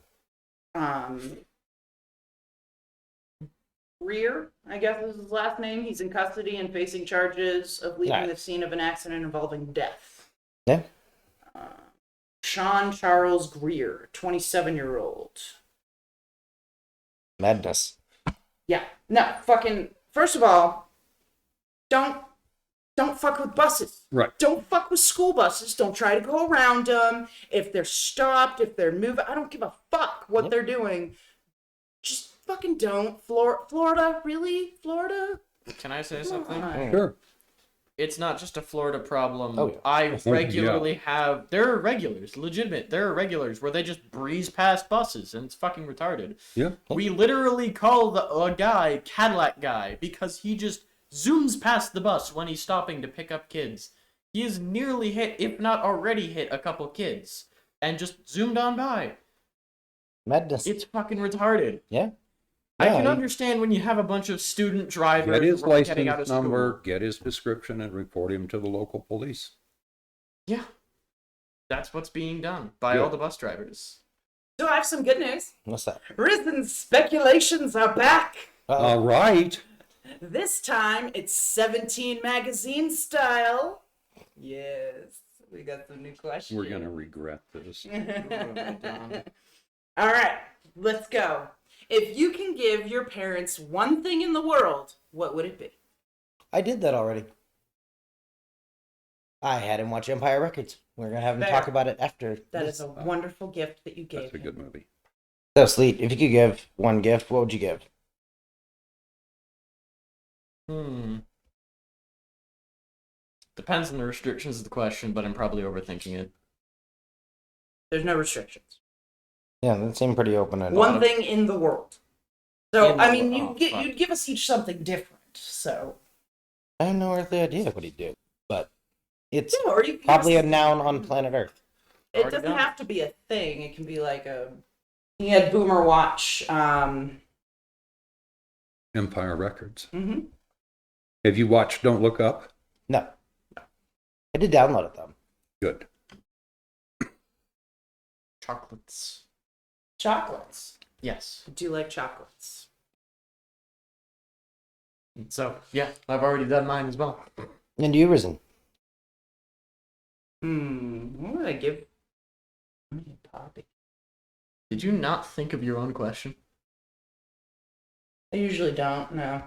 Rear, I guess is his last name. He's in custody and facing charges of leaving the scene of an accident involving death. Yeah. Sean Charles Greer, 27-year-old. Madness. Yeah. No, fucking, first of all, don't fuck with buses. Right. Don't fuck with school buses. Don't try to go around them. If they're stopped, if they're moving, I don't give a fuck what they're doing. Just fucking don't. Florida? Really? Florida? Can I say something? Sure. It's not just a Florida problem. Oh, yeah. I regularly have... There are regulars, legitimate. There are regulars where they just breeze past buses, and it's fucking retarded. Yeah. We literally call a guy Cadillac Guy because he just zooms past the bus when he's stopping to pick up kids. He has nearly hit, if not already hit, a couple kids, and just zoomed on by. Madness. It's fucking retarded. Yeah. I can understand when you have a bunch of student drivers Get his getting out of license school. number, get his description, and report him to the local police. Yeah. That's what's being done by all the bus drivers. So I have some good news. What's that? Risen speculations are back. All right. This time it's 17 magazine style. Yes, we got some new questions. We're going to regret this. All right, let's go. If you can give your parents one thing in the world, what would it be? I did that already. I had him watch Empire Records. We're going to have him talk about it after. That is a wonderful gift that you gave. That's a good movie. So, Sleet, if you could give one gift, what would you give? Depends on the restrictions of the question, but I'm probably overthinking it. There's no restrictions. Yeah, that seemed pretty open. One thing in the world. So, I mean, you'd give us each something different, so. I have no earthly idea what he'd do, but it's or you probably a noun on planet Earth. It doesn't have to be a thing. It can be like a He had Boomer watch. Empire Records. Mm-hmm. Have you watched Don't Look Up? No. I did download it, though. Good. Chocolates. Chocolates. Yes. I do like chocolates. So, yeah, I've already done mine as well. And you, Risen? What would I give? Poppy. Did you not think of your own question? I usually don't. No.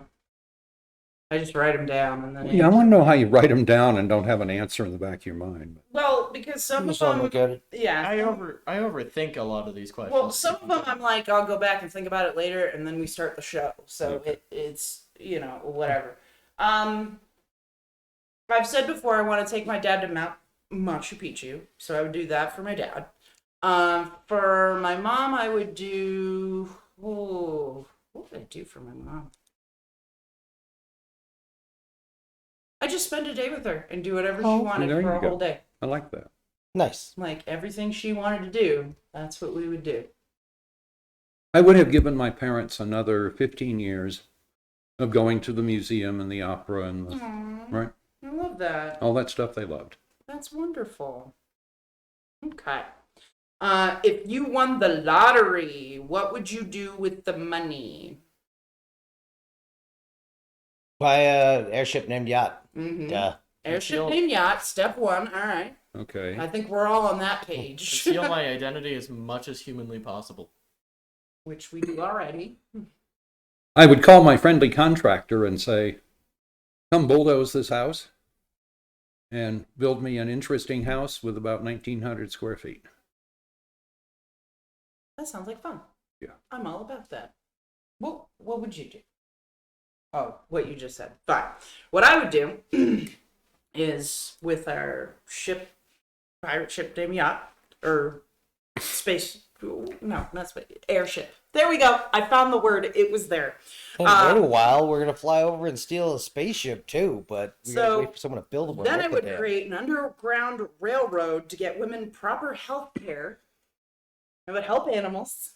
I just write them down and then. Yeah, I want to know how you write them down and don't have an answer in the back of your mind. Well, because some of Someone them. look at it. Yeah. I overthink a lot of these questions. Well, some of them I'm like, I'll go back and think about it later, and then we start the show. So Okay. it's whatever. I've said before I want to take my dad to Mount Machu Picchu, so I would do that for my dad. For my mom, I would do. Oh, what would I do for my mom? I just spend a day with her and do whatever she wanted there for you a go. whole day. I like that. Nice. Like everything she wanted to do, that's what we would do. I would have given my parents another 15 years of going to the museum and the opera and the, Aww, right, I love that. all that stuff they loved. That's wonderful. Okay. If you won the lottery, what would you do with the money? Buy a airship named Yacht. Mm-hmm. Duh. Airship named Yacht, step one. All right. Okay. I think we're all on that page. Conceal my identity as much as humanly possible. Which we do already. I would call my friendly contractor and say, come bulldoze this house and build me an interesting house with about 1,900 square feet. That sounds like fun. Yeah. I'm all about that. What would you do? Oh, what you just said. Fine. What I would do is with our pirate ship named Yacht, or space, no, not space, airship. There we go. I found the word. It was there. In a little while, we're going to fly over and steal a spaceship, too, but we got to wait for someone to build one. Then I would create an underground railroad to get women proper health care. I would help animals.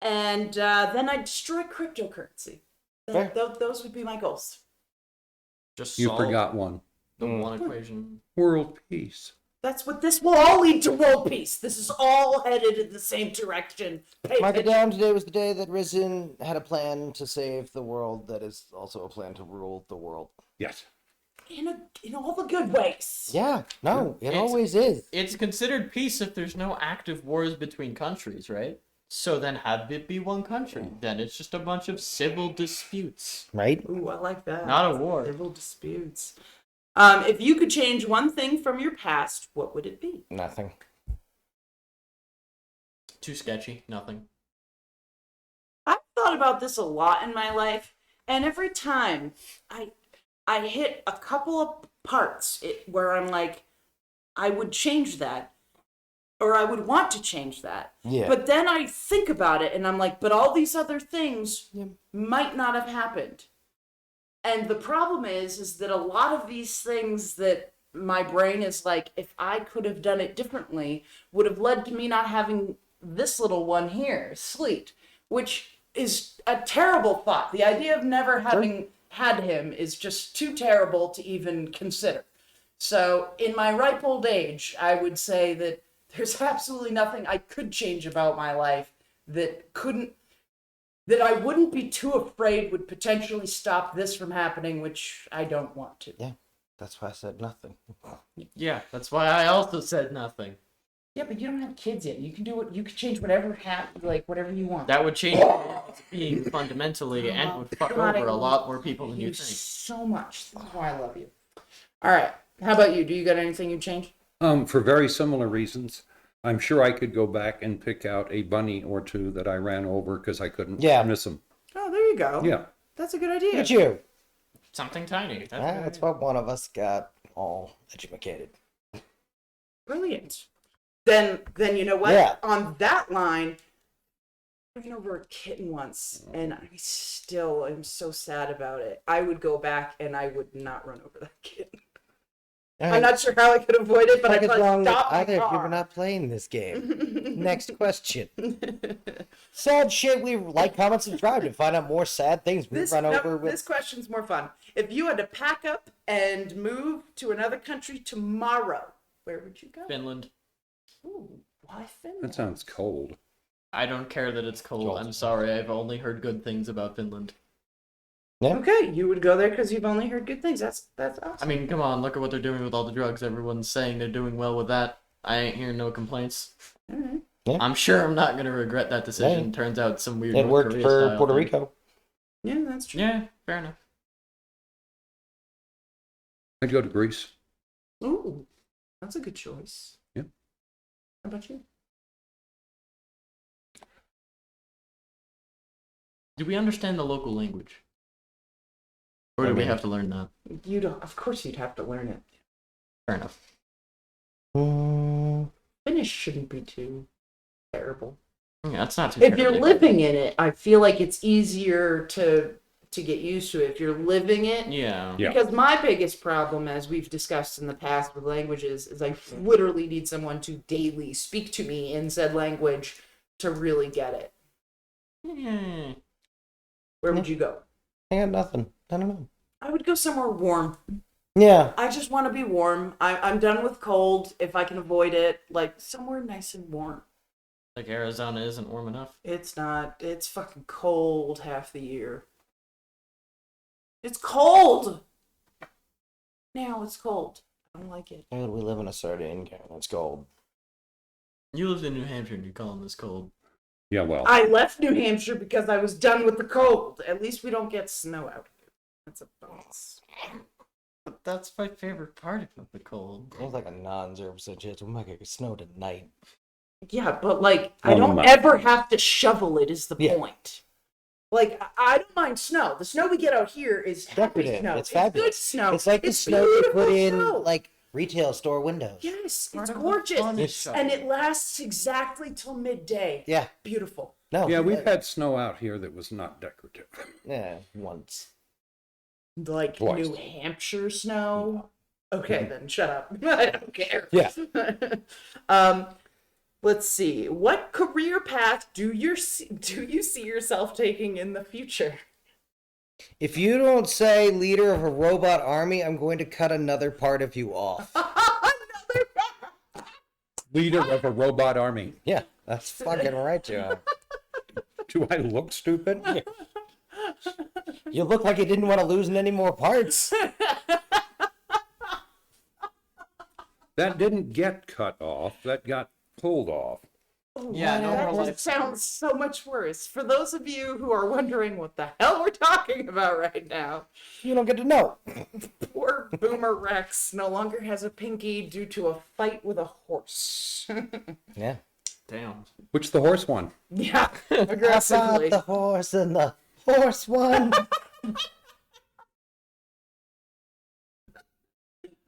And then I'd destroy cryptocurrency. Those would be my goals. Just You solve forgot one. the one equation. World peace. That's what this will all lead to, world peace. This is all headed in the same direction. Mark it down. Today was the day that Risen had a plan to save the world that is also a plan to rule the world. Yes. In all the good ways. Yeah, no, it always is. It's considered peace if there's no active wars between countries, right? So then have it be one country. Then it's just a bunch of civil disputes. Right? Ooh, I like that. Not a war. Civil disputes. If you could change one thing from your past, what would it be? Nothing. Too sketchy. Nothing. I've thought about this a lot in my life, and every time I hit a couple of parts where I'm like, I would change that, or I would want to change that. Yeah. But then I think about it, and I'm like, but all these other things might not have happened. And the problem is that a lot of these things that my brain is like, if I could have done it differently, would have led to me not having this little one here, Sleet, which is a terrible thought. The idea of never having had him is just too terrible to even consider. So in my ripe old age, I would say that there's absolutely nothing I could change about my life that I wouldn't be too afraid would potentially stop this from happening, which I don't want to. Yeah, that's why I said nothing. Yeah, that's why I also said nothing. Yeah, but you don't have kids yet. You can change whatever whatever you want. That would change being fundamentally and would fuck God, over I a lot more people than you you think. so much. That's why I love you. All right. How about you? Do you got anything you'd change? For very similar reasons. I'm sure I could go back and pick out a bunny or two that I ran over because I couldn't miss them. Oh, there you go. Yeah. That's a good idea. Look at you. Something tiny. That's why one of us got all educated. Brilliant. Then you know what? Yeah. On that line, I ran over a kitten once, and I still am so sad about it. I would go back and I would not run over that kitten. I'm not sure how I could avoid it, but I What is wrong with stopped my either if you car. were not playing this game? Next question. Sad shit. We like, comment, subscribe to find out more sad things we run over with. This question's more fun. If you had to pack up and move to another country tomorrow, where would you go? Finland. Ooh, why Finland? That sounds cold. I don't care that it's cold. I'm sorry. I've only heard good things about Finland. Yeah. Okay, you would go there because you've only heard good things. That's awesome. I mean, come on. Look at what they're doing with all the drugs. Everyone's saying they're doing well with that. I ain't hearing no complaints. Alright. Yeah. I'm sure I'm not gonna regret that decision. Yeah. Turns out some weird. It North worked Korea for style Puerto thing. Rico. Yeah, that's true. Yeah, fair enough. I'd go to Greece. Ooh, that's a good choice. Yeah. How about you? Do we understand the local language? Or do we have to learn that? You don't. Of course, you'd have to learn it. Fair enough. Finnish shouldn't be too terrible. Yeah, that's not too If you're terribly living in it, I feel like it's easier to get used to it. If you're living it, Yeah. Yeah. because my biggest problem, as we've discussed in the past with languages, is I literally need someone to daily speak to me in said language to really get it. Yeah. Where would you go? I got nothing. I don't know. I would go somewhere warm. Yeah. I just want to be warm. I'm done with cold if I can avoid it. Like somewhere nice and warm. Like Arizona isn't warm enough. It's not. It's fucking cold half the year. It's cold. Now it's cold. I don't like it. God, we live in a sardine can. It's cold. You lived in New Hampshire and you're calling this cold. Yeah, well, I left New Hampshire because I was done with the cold. At least we don't get snow out here. That's a bonus. But that's my favorite part of the cold. It was like a non-0% chance. We might get snow tonight. Yeah, but like I On the don't map. ever have to shovel it is the Yeah. point. Like I don't mind snow. The snow we get out here is happy Decorative. snow. It's fabulous. good snow. It's like the snow you put beautiful in snow. like retail store windows. Yes, Part it's of the gorgeous. fun is It's- shoveling. And it lasts exactly till midday. Yeah. Beautiful. No. yeah, we've had snow out here that was not decorative. Yeah, once. Like Twice. New Hampshire snow. Okay, then shut up. I don't care. Yeah. Let's see. What career path do you see yourself taking in the future? If you don't say leader of a robot army, I'm going to cut another part of you off. Another Leader of a robot army. Yeah, that's fucking right, Joe. Do I look stupid? You look like you didn't want to lose any more parts. That didn't get cut off. That got pulled off. Yeah, no that more just sounds so much worse. For those of you who are wondering what the hell we're talking about right now, You don't get to know. poor Boomer Rex no longer has a pinky due to a fight with a horse. Yeah. Damn. Which the horse won. Yeah, I aggressively. the horse and the horse won.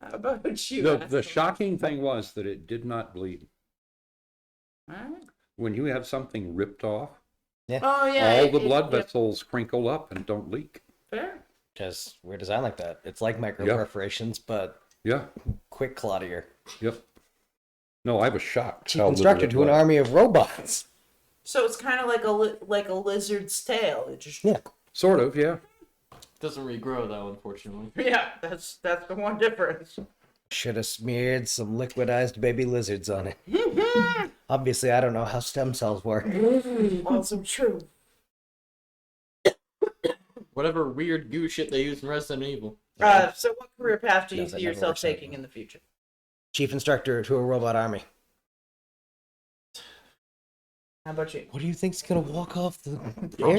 How about you? The Ashley? shocking thing was that it did not bleed. Alright. When you have something ripped off, Oh yeah. all the blood vessels crinkle up and don't leak. Fair. Because we're designed like that. It's like microperforations, but Yeah. quick clottier. Yep. No, I was shocked. Chief how instructor little it to an bled. army of robots. So it's kind of like a lizard's tail. It just Yeah. Sort of, yeah. Doesn't regrow though, unfortunately. yeah. That's the one difference. Should have smeared some liquidized baby lizards on it. Obviously, I don't know how stem cells work. Also true. Whatever weird goo shit they use in Resident Evil. So what career path do you Yes, that see never yourself works out. taking in the future? Chief instructor to a robot army. How about you? What do you think's gonna walk off the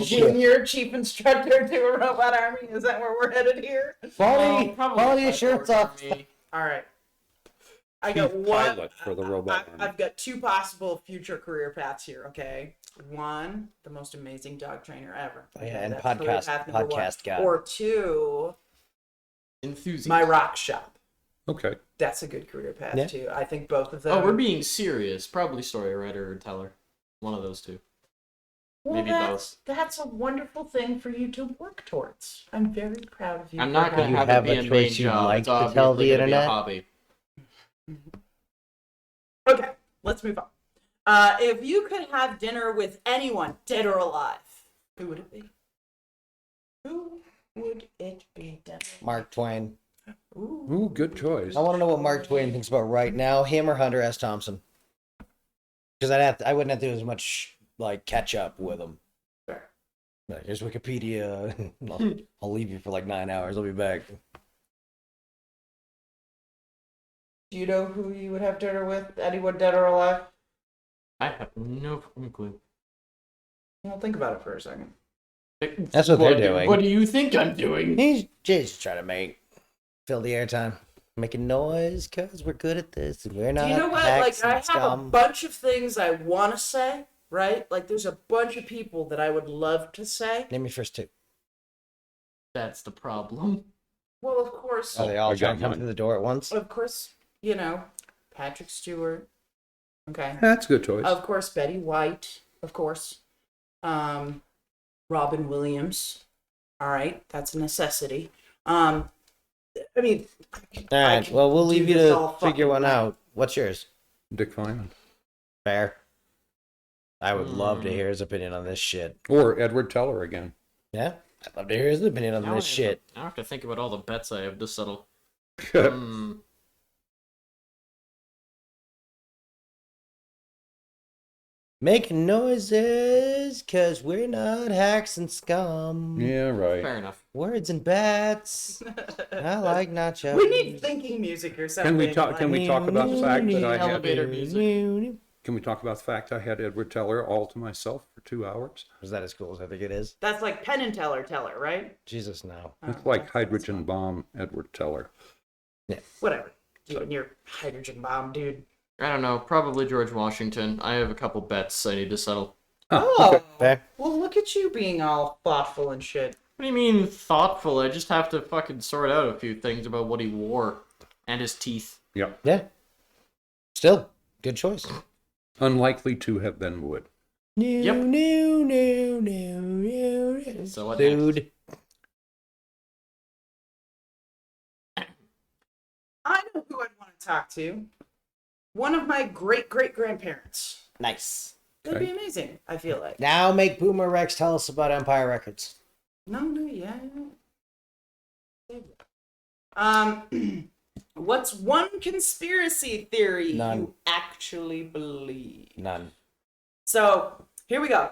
Junior airship? chief instructor to a robot army? Is that where we're headed here? Quality your shirts off. All right. I Chief got one. pilot for the robot army. I've got two possible future career paths here. Okay, one, the most amazing dog trainer ever. Oh, yeah, Okay, and that's career podcast- path number one. podcast guy. Or two, Enthusiast. my rock shop. Okay. That's a good career path Yeah. too. I think both of them. Oh, we're being serious. Probably story writer or teller. One of those two. Well, maybe that's a wonderful thing for you to work towards. I'm very proud of you. I'm for not gonna You have have it be a a main choice you'd job. like It's to obviously tell the gonna be a internet? hobby. Okay, let's move on. If you could have dinner with anyone, dead or alive, who would it be? Who would it be? Dead or Mark Twain. Ooh, good choice. I want to know what Mark Twain thinks about right now. Him or Hunter S. Thompson? Because I wouldn't have to do as much like catch up with him. Fair. Like, here's Wikipedia. I'll leave you for like 9 hours. I'll be back. Do you know who you would have dinner with? Anyone dead or alive? I have no fucking clue. Well, think about it for a second. That's what they're doing. What do you think I'm doing? He's just trying to fill the airtime. Making noise because we're good at this. And we're not. Do you know what? hacks Like, I and have scum. a bunch of things I want to say, right? Like, there's a bunch of people that I would love to say. Name your first two. That's the problem. Well, of course. Are they all I got trying to come mine. through the door at once? Of course, you know, Patrick Stewart. Okay. That's a good choice. Of course, Betty White. Of course. Robin Williams. All right. That's a necessity. I mean, All right. could Well, we'll do leave you this to all figure fucking one night. out. What's yours? Dick Feynman. Fair. I would love to hear his opinion on this shit. Or Edward Teller again. Yeah, I'd love to hear his opinion on Now this shit. I have to think about all the bets I have to settle. Making noises because we're not hacks and scum. Yeah, right. Fair enough. Words and bats. I like nachos. We need thinking music or something. Can we talk about the fact that I had? Elevator music. Can we talk about the fact I had Edward Teller all to myself for 2 hours? Is that as cool as I think it is? That's like Penn and Teller, right? Jesus, no. It's like hydrogen bomb Edward Teller. Whatever. You and your hydrogen bomb, dude. I don't know. Probably George Washington. I have a couple bets I need to settle. Oh, Fair. well, look at you being all thoughtful and shit. What do you mean thoughtful? I just have to fucking sort out a few things about what he wore and his teeth. Yep. Yeah. Still, good choice. Unlikely to have been Wood. Yep. No. So what Dude. I know who I'd want to talk to. One of my great-great-grandparents. Nice. It'd be amazing, I feel like. Now make Boomer Rex tell us about Empire Records. No, yeah. What's one conspiracy theory None. you actually believe? None. So, here we go.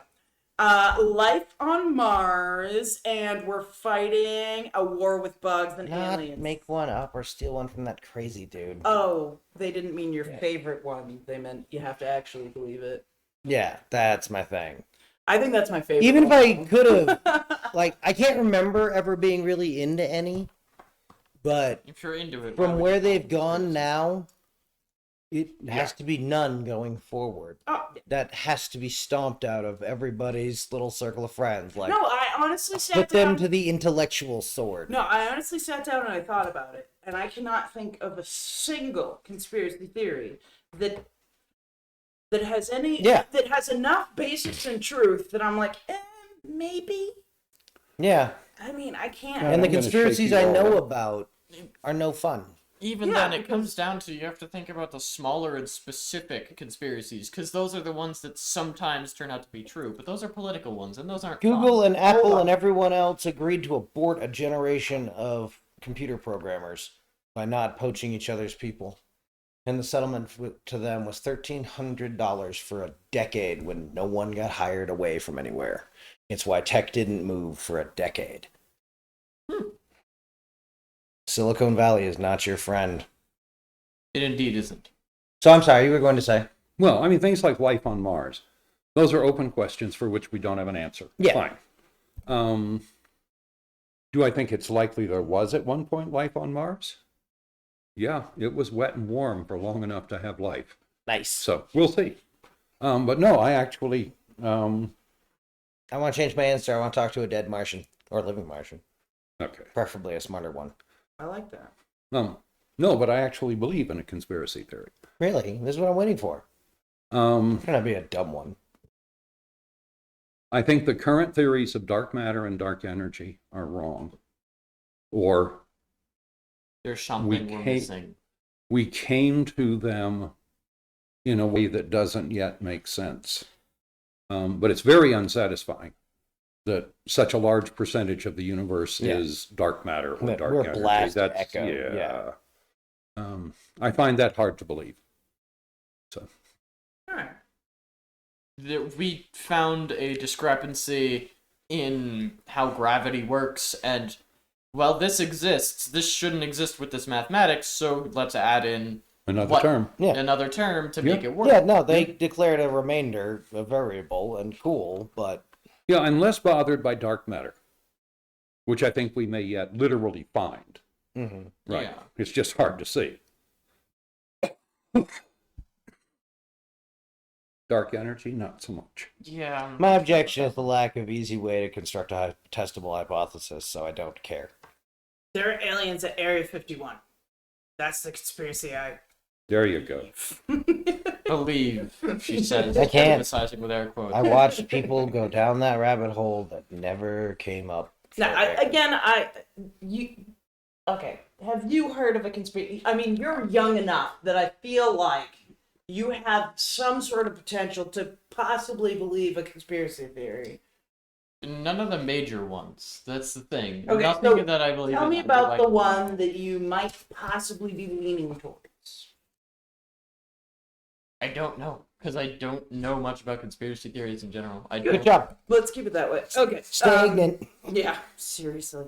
Life on Mars, and we're fighting a war with bugs and Not aliens. make one up or steal one from that crazy dude. Oh, they didn't mean your favorite one. They meant you have to actually believe it. Yeah, that's my thing. I think that's my favorite. Even if one. I could have, like, I can't remember ever being really into any, but If you're into it, from where they've gone now, it has to be none going forward. Oh, That has to be stomped out of everybody's little circle of friends. Like, no, I honestly sat put down. them to the intellectual sword. No, I honestly sat down and I thought about it, and I cannot think of a single conspiracy theory that has any that has enough basis in truth that I'm like, maybe. Yeah, I mean, I can't. and the I'm gonna shake conspiracies you I all know up. about are no fun. Even Yeah, then, it because- comes down to you have to think about the smaller and specific conspiracies, because those are the ones that sometimes turn out to be true, but those are political ones, and those aren't Google fun. and Apple and everyone else agreed to abort a generation of computer programmers by not poaching each other's people. And the settlement to them was $1,300 for a decade when no one got hired away from anywhere. It's why tech didn't move for a decade. Silicon Valley is not your friend. It indeed isn't. So I'm sorry, you were going to say? Well, I mean, things like life on Mars, those are open questions for which we don't have an answer. Yeah. Fine. Do I think it's likely there was at one point life on Mars? Yeah, it was wet and warm for long enough to have life. Nice. So we'll see. But no, I actually, I want to change my answer. I want to talk to a dead Martian or a living Martian, okay. preferably a smarter one. I like that. No, but I actually believe in a conspiracy theory. Really? This is what I'm waiting for. It's going to be a dumb one. I think the current theories of dark matter and dark energy are wrong. Or There's something we're can't- missing. we came to them in a way that doesn't yet make sense. But it's very unsatisfying that such a large percentage of the universe is dark matter or dark We're energy. blast That's echo. I find that hard to believe. So, All right. We found a discrepancy in how gravity works, and well, this exists. This shouldn't exist with this mathematics, so let's add in another term. Yeah. another term to make it work. Yeah, no, they declared a remainder, a variable, and cool, but Yeah, I'm less bothered by dark matter, which I think we may yet literally find. mhm. Right. Yeah. It's just hard to see. Dark energy, not so much. Yeah. My objection is the lack of easy way to construct a testable hypothesis, so I don't care. There are aliens at Area 51. That's the conspiracy I There you go. Believe, she says, I can't. emphasizing with air quotes. I watched people go down that rabbit hole that never came up. Now, okay. Have you heard of a conspiracy? I mean, you're young enough that I feel like you have some sort of potential to possibly believe a conspiracy theory. None of the major ones. That's the thing. Okay, Nothing so that I believe Tell in. me about the one that you might possibly be leaning towards. I don't know, because I don't know much about conspiracy theories in general. Good job. Let's keep it that way. Okay. Stagnant. Yeah, seriously.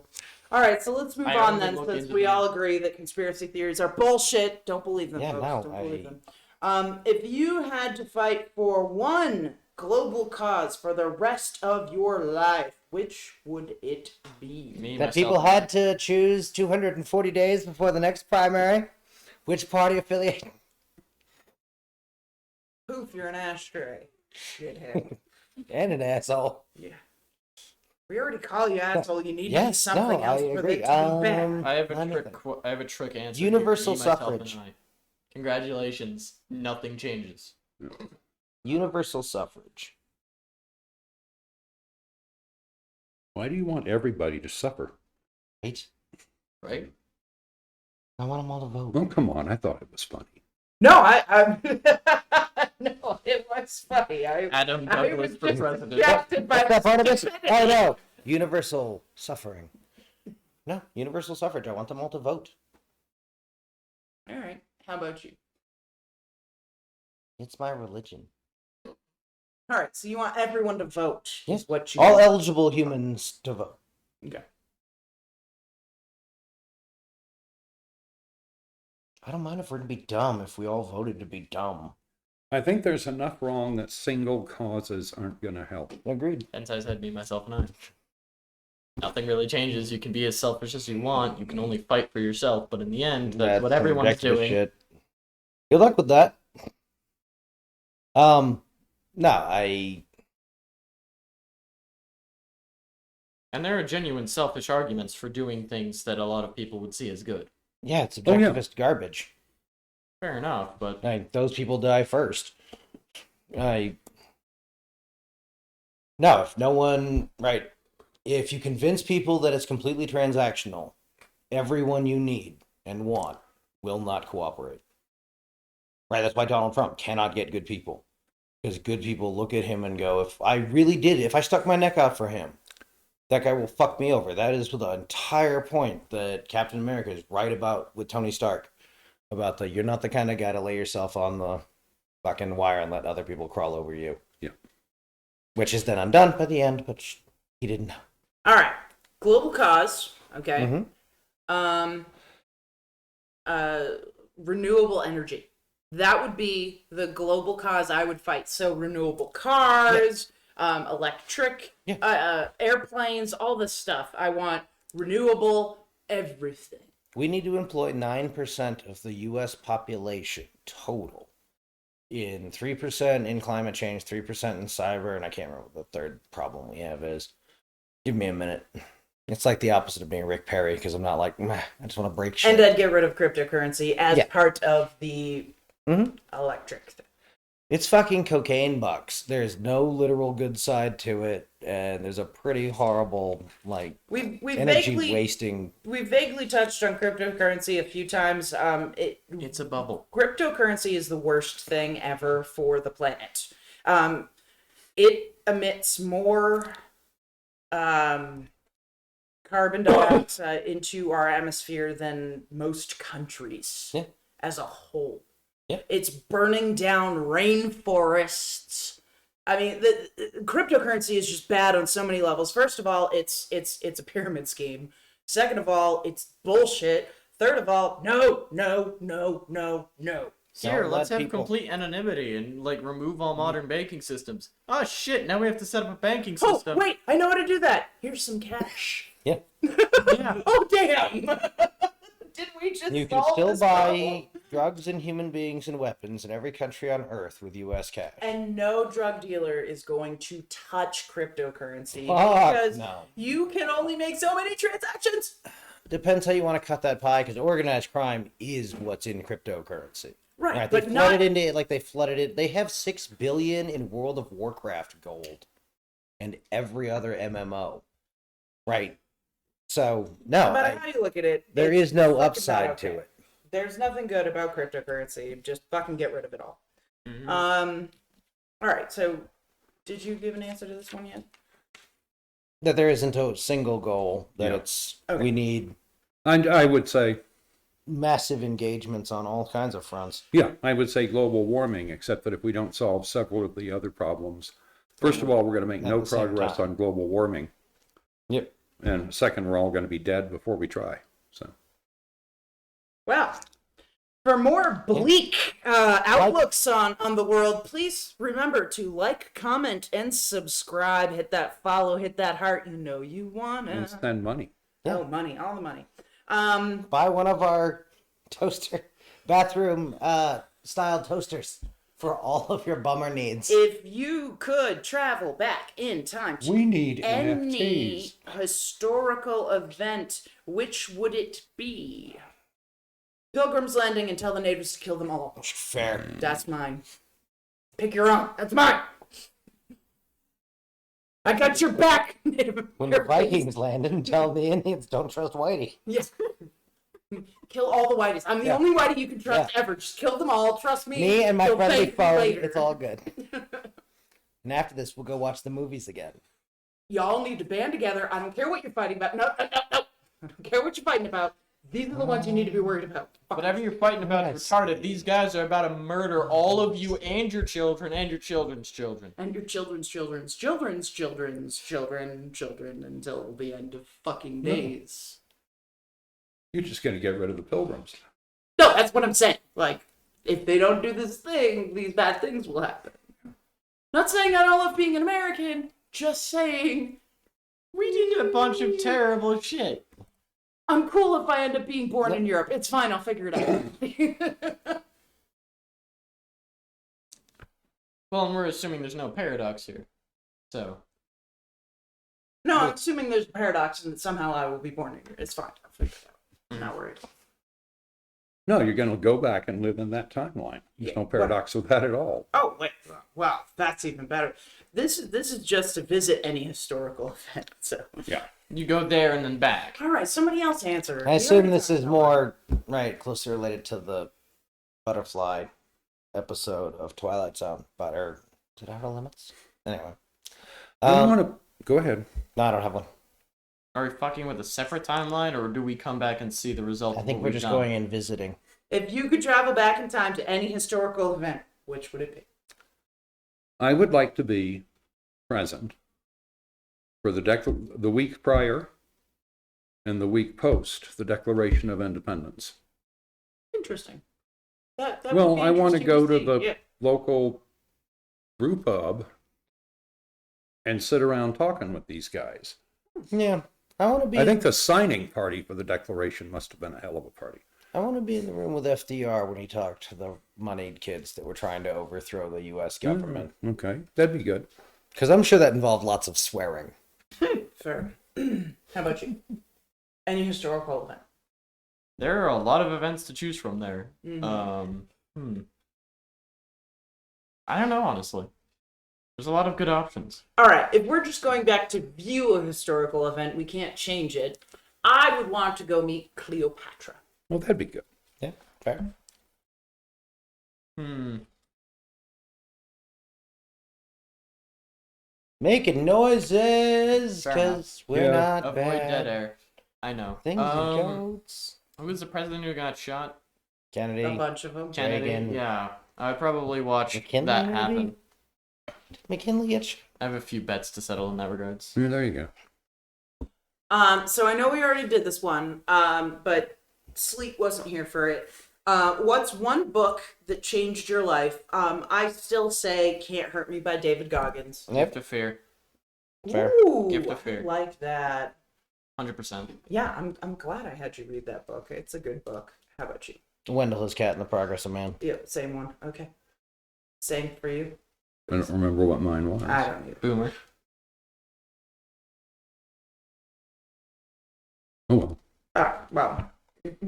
All right, so let's move I on only then, look since into we them. all agree that conspiracy theories are bullshit. Don't believe them, Yeah, folks. no, Don't believe them. If you had to fight for one global cause for the rest of your life, which would it be? Me, That myself, people and had to choose 240 days before the next primary. Which party affiliation? Poof, you're an ashtray. Shithead. And an asshole. Yeah. We already call you asshole. You need to be Yes, something no, else I for agree. it to be bad. I have a Anything. trick. I have a trick answer. Universal here. Me, myself, suffrage. and I. Congratulations. Nothing changes. Universal suffrage. Why do you want everybody to suffer? Right? Right? I want them all to vote. Oh, come on. I thought it was funny. No, I'm no, it was funny. Adam I Douglas was for just president. distracted by What's that part of the this? stupidity. Oh no. Universal suffering. No, universal suffrage. I want them all to vote. All right. How about you? It's my religion. All right. So you want everyone to vote? Yes. Is what you All want. eligible humans to vote. Okay. I don't mind if we're to be dumb if we all voted to be dumb. I think there's enough wrong that single causes aren't going to help. Agreed. Hence I said me, myself, and I. Nothing really changes. You can be as selfish as you want. You can only fight for yourself, but in the end, that's what some everyone's ridiculous doing. shit. Good luck with that. No, I And there are genuine selfish arguments for doing things that a lot of people would see as good. yeah, it's Oh, yeah. objectivist garbage. Fair enough, but Those people die first. No, if no one, right, if you convince people that it's completely transactional, everyone you need and want will not cooperate. Right, that's why Donald Trump cannot get good people. Because good people look at him and go, if I stuck my neck out for him, that guy will fuck me over. That is the entire point that Captain America is right about with Tony Stark. About you're not the kind of guy to lay yourself on the fucking wire and let other people crawl over you. Yeah. Which is then undone by the end, but he didn't know. All right. Global cause. Okay. Mhm. Renewable energy. That would be the global cause I would fight. So renewable cars, electric, airplanes, all this stuff. I want renewable everything. We need to employ 9% of the U.S. population total in 3% in climate change, 3% in cyber, and I can't remember what the third problem we have is. Give me a minute. It's like the opposite of being Rick Perry, because I'm not like, meh, I just want to break shit. And I'd get rid of cryptocurrency as part of the electric thing. It's fucking cocaine bucks. There's no literal good side to it, and there's a pretty horrible, like, we've energy vaguely wasting. we've vaguely touched on cryptocurrency a few times. It's a bubble. Cryptocurrency is the worst thing ever for the planet. It emits more carbon dioxide into our atmosphere than most countries as a whole. Yeah. It's burning down rainforests. I mean, the cryptocurrency is just bad on so many levels. First of all, it's a pyramid scheme. Second of all, it's bullshit. Third of all, no. Here, Don't let's let have people- complete anonymity and like remove all modern banking systems. Oh shit! Now we have to set up a banking Oh, system. wait, I know how to do that. Here's some cash. Yeah. Yeah. Oh, damn. Did we just You can solve still this buy problem? drugs and human beings and weapons in every country on Earth with U.S. cash. And no drug dealer is going to touch cryptocurrency Fuck because no. you can only make so many transactions. Depends how you want to cut that pie, because organized crime is what's in cryptocurrency. Right, They but flooded not into it like they flooded it. They have 6 billion in World of Warcraft gold, and every other MMO. Right. So no no, matter how you look at it. there it's is no fucking upside not to okay. it. There's nothing good about cryptocurrency. Just fucking get rid of it all. Mhm. All right. So, did you give an answer to this one yet? That there isn't a single goal. That Yeah. it's Okay. we need And I would say, massive engagements on all kinds of fronts. yeah, I would say global warming, except that if we don't solve several of the other problems, first of all, we're going to make At no the same progress time. on global warming. Yep. And second, we're all going to be dead before we try. So, Well, for more bleak outlooks on the world, please remember to like, comment, and subscribe. Hit that follow, hit that heart. You know you wanna. and spend money. Oh, money, all the money. Buy one of our toaster bathroom style toasters for all of your bummer needs. If you could travel back in time to We need any NFTs. historical event, which would it be? Pilgrim's Landing and tell the natives to kill them all. Fair. That's mine. Pick your own. That's mine. I got your back, Native When the Americans. Vikings landed and tell the Indians don't trust Whitey. Yes. Kill all the whiteys. I'm the Yeah. only whitey you can trust ever. Just kill them all. Trust me. Me and my You'll friendly thank me phone, later. it's all good. And after this, we'll go watch the movies again. Y'all need to band together. I don't care what you're fighting about. No. I don't care what you're fighting about. These are the ones you need to be worried about. Whatever you're fighting about is retarded. These guys are about to murder all of you and your children and your children's children. And your children's children until the end of fucking days. You're just going to get rid of the pilgrims. No, that's what I'm saying. Like, if they don't do this thing, these bad things will happen. Not saying I don't love being an American, just saying We did a bunch of terrible shit. I'm cool if I end up being born in Europe. It's fine, I'll figure it out. Well, and we're assuming there's no paradox here. So, No, I'm assuming there's a paradox and that somehow I will be born in Europe. It's fine, I'll figure it out. I'm not worried. No, you're going to go back and live in that timeline. There's no paradox with that at all. Oh, wait. Wow, that's even better. This is just to visit any historical event, so. Yeah. you go there and then back. All right, somebody else answer. I assume this is more, closely related to the butterfly episode of Twilight Zone. Or did I have limits? Anyway. I want to go ahead. No, I don't have one. Are we fucking with a separate timeline, or do we come back and see the result? I of think what we're we've just done? going and visiting. If you could travel back in time to any historical event, which would it be? I would like to be present for the week prior and the week post the Declaration of Independence. Interesting. That would Well, be I want to interesting go to see. the Yeah. local brew pub and sit around talking with these guys. Yeah. I want to be I think the signing party for the Declaration must have been a hell of a party. I want to be in the room with FDR when he talked to the moneyed kids that were trying to overthrow the U.S. government. Okay, that'd be good. Because I'm sure that involved lots of swearing. Fair. How about you? Any historical event? There are a lot of events to choose from there. Mhm. I don't know, honestly. There's a lot of good options. All right, if we're just going back to view a historical event, we can't change it. I would want to go meet Cleopatra. Well, that'd be good. Yeah, fair. Making noises Fair because we're not Avoid bad. dead air. I know. Things and goats. Who was the president who got shot? Kennedy. A bunch of them. Kennedy. Reagan. Yeah. I'd probably watch McKinley, that maybe? happen. McKinley get shot? I have a few bets to settle in that regards. Yeah, there you go. So I know we already did this one, but Sleet wasn't here for it. What's one book that changed your life? I still say Can't Hurt Me by David Goggins. Gift of Fear. Fair. Ooh, Gift of Fear. I like that. 100%. Yeah, I'm glad I had you read that book. It's a good book. How about you? Wendell, his cat, and the progress of man. Yeah, same one. Okay. Same for you. I don't remember what mine was. I don't either. Boomer. Oh, well. Well,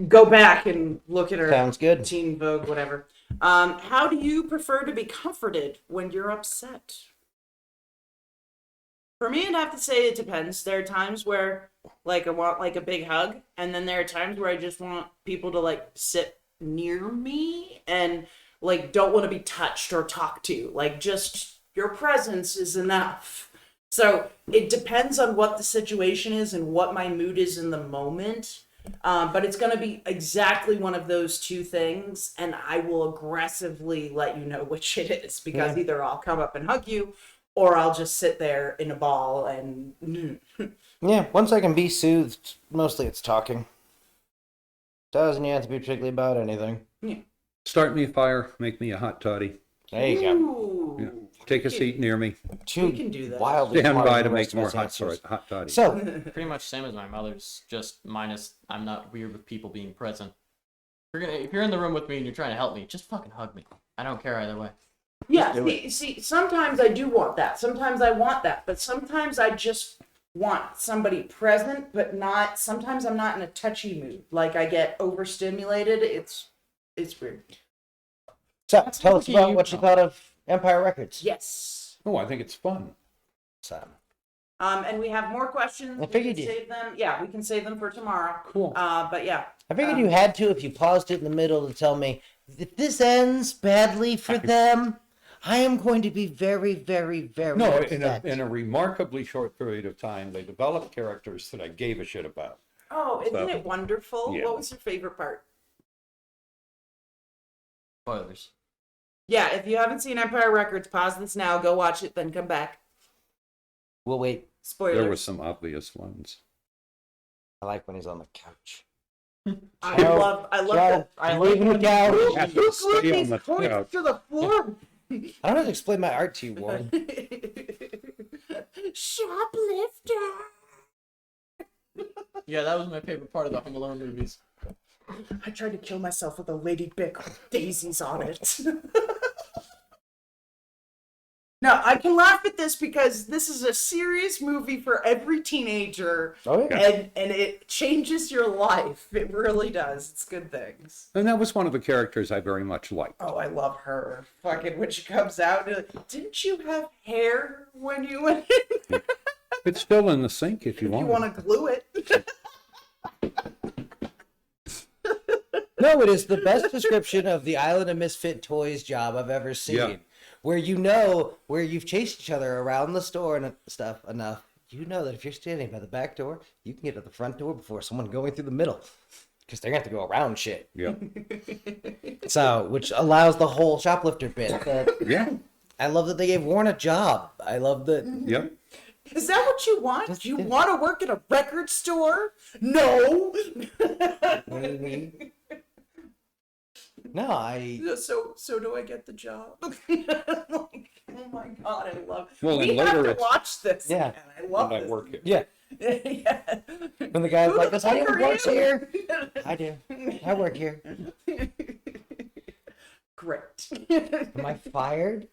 go back and look at her. Sounds good. Teen Vogue, whatever. How do you prefer to be comforted when you're upset? For me, I'd have to say it depends. There are times where, like, I want, like, a big hug, and then there are times where I just want people to, like, sit near me and, like, don't want to be touched or talked to. Like, just your presence is enough. So it depends on what the situation is and what my mood is in the moment. But it's going to be exactly one of those two things, and I will aggressively let you know which it is, because either I'll come up and hug you, or I'll just sit there in a ball and... Yeah, once I can be soothed, mostly it's talking. Doesn't have to be particularly about anything. Yeah. Start me a fire, make me a hot toddy. There you go. Ooh. Yeah. Take a seat near me. We can do that. Wildly Stand smarter by than to the make rest of more us answers. hot toddy. So, Pretty much same as my mother's, just minus I'm not weird with people being present. If you're in the room with me and you're trying to help me, just fucking hug me. I don't care either way. Yeah, see, sometimes I do want that. Sometimes I want that. But sometimes I just want somebody present, but not... Sometimes I'm not in a touchy mood. Like, I get overstimulated. It's weird. tell us about what you thought of Empire Records. Yes. Oh, I think it's fun. So, And we have more questions. I figured we can save them. Yeah, we can save them for tomorrow. Cool. But yeah. I figured you had to if you paused it in the middle to tell me, if this ends badly for them, I am going to be very, very, very No, upset. in a remarkably short period of time, they developed characters that I gave a shit about. Oh, isn't So, it wonderful? yeah. What was your favorite part? Spoilers. Yeah, if you haven't seen Empire Records, pause this now, go watch it, then come back. We'll wait. Spoilers. There were some obvious ones. I like when he's on the couch. I Joe, love Joe, that. I like leaving the couch. You have to stay on the points couch. to the floor. I don't have to explain my art to you, Warren. Shoplifter. Yeah, that was my favorite part of the Home Alone movies. I tried to kill myself with a Lady Bic with daisies on it. No, I can laugh at this because this is a serious movie for every teenager. Oh, yeah. And it changes your life. It really does. It's good things. And that was one of the characters I very much liked. Oh, I love her. Fucking when she comes out, didn't you have hair when you went in? It's still in the sink if you You want. want to glue it. No, it is the best description of the Island of Misfit Toys job I've ever seen. Yeah. Where where you've chased each other around the store and stuff enough, you know that if you're standing by the back door, you can get to the front door before someone going through the middle. Because they're going to have to go around shit. Yeah. So, which allows the whole shoplifter bit. Yeah. I love that they gave Warren a job. I love that. Yeah. Is that what you want? Just Do you did. want to work at a record store? No. No, So do I get the job? Like, oh my god, I love it. Well, We and have later to it's- watch this. Yeah. Again. I love And I this. work it. yeah. Yeah. When the guy's Who like, the "Does anyone fuck are works you?" here?" I do. I work here. Great. Am I fired?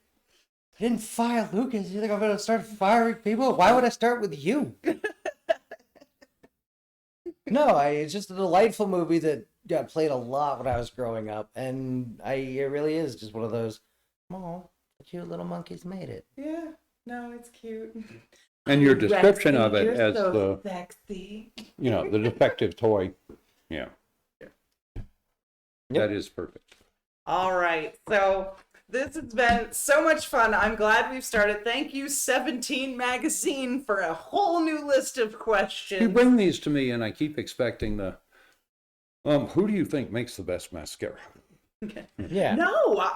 I didn't fire Lucas. You think I'm going to start firing people? Why would I start with you? No, it's just a delightful movie that got played a lot when I was growing up, and it really is just one of those. Oh, The cute little monkeys made it. Yeah. No, it's cute. And your description of it You're as so the, sexy. the defective toy. Yeah. That is perfect. All right. So this has been so much fun. I'm glad we've started. Thank you, 17 Magazine, for a whole new list of questions. You bring these to me and I keep expecting the, who do you think makes the best mascara? Yeah. No,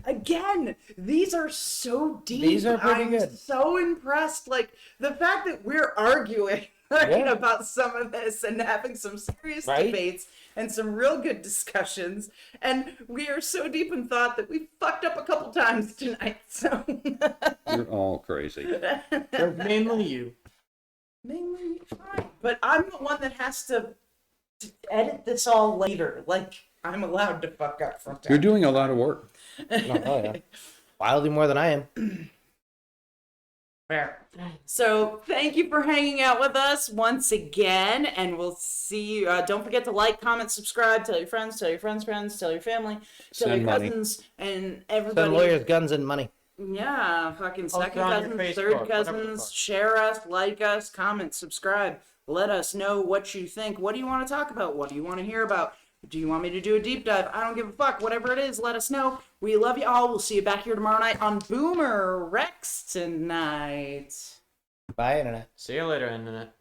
again, these are so deep. These are pretty I'm good. so impressed. Like the fact that we're arguing about some of this and having some serious debates and some real good discussions. And we are so deep in thought that we fucked up a couple times tonight. So You're all crazy. Mainly you. mainly fine. But I'm the one that has to edit this all later. Like I'm allowed to fuck up from time. You're doing a lot of work. Oh, yeah. Wildly more than I am. Fair. So thank you for hanging out with us once again, and we'll see you. Don't forget to like, comment, subscribe, tell your friends, tell your friends' friends, tell your family, tell Send your money. cousins, and everybody. Send lawyers, guns, and money. Yeah, fucking second on your cousins, Facebook, third whatever the cousins, fuck. share us, like us, comment, subscribe. Let us know what you think. What do you want to talk about? What do you want to hear about? Do you want me to do a deep dive? I don't give a fuck. Whatever it is, let us know. We love you all. We'll see you back here tomorrow night on BoomerRexTonight. Bye, Internet. See you later, Internet.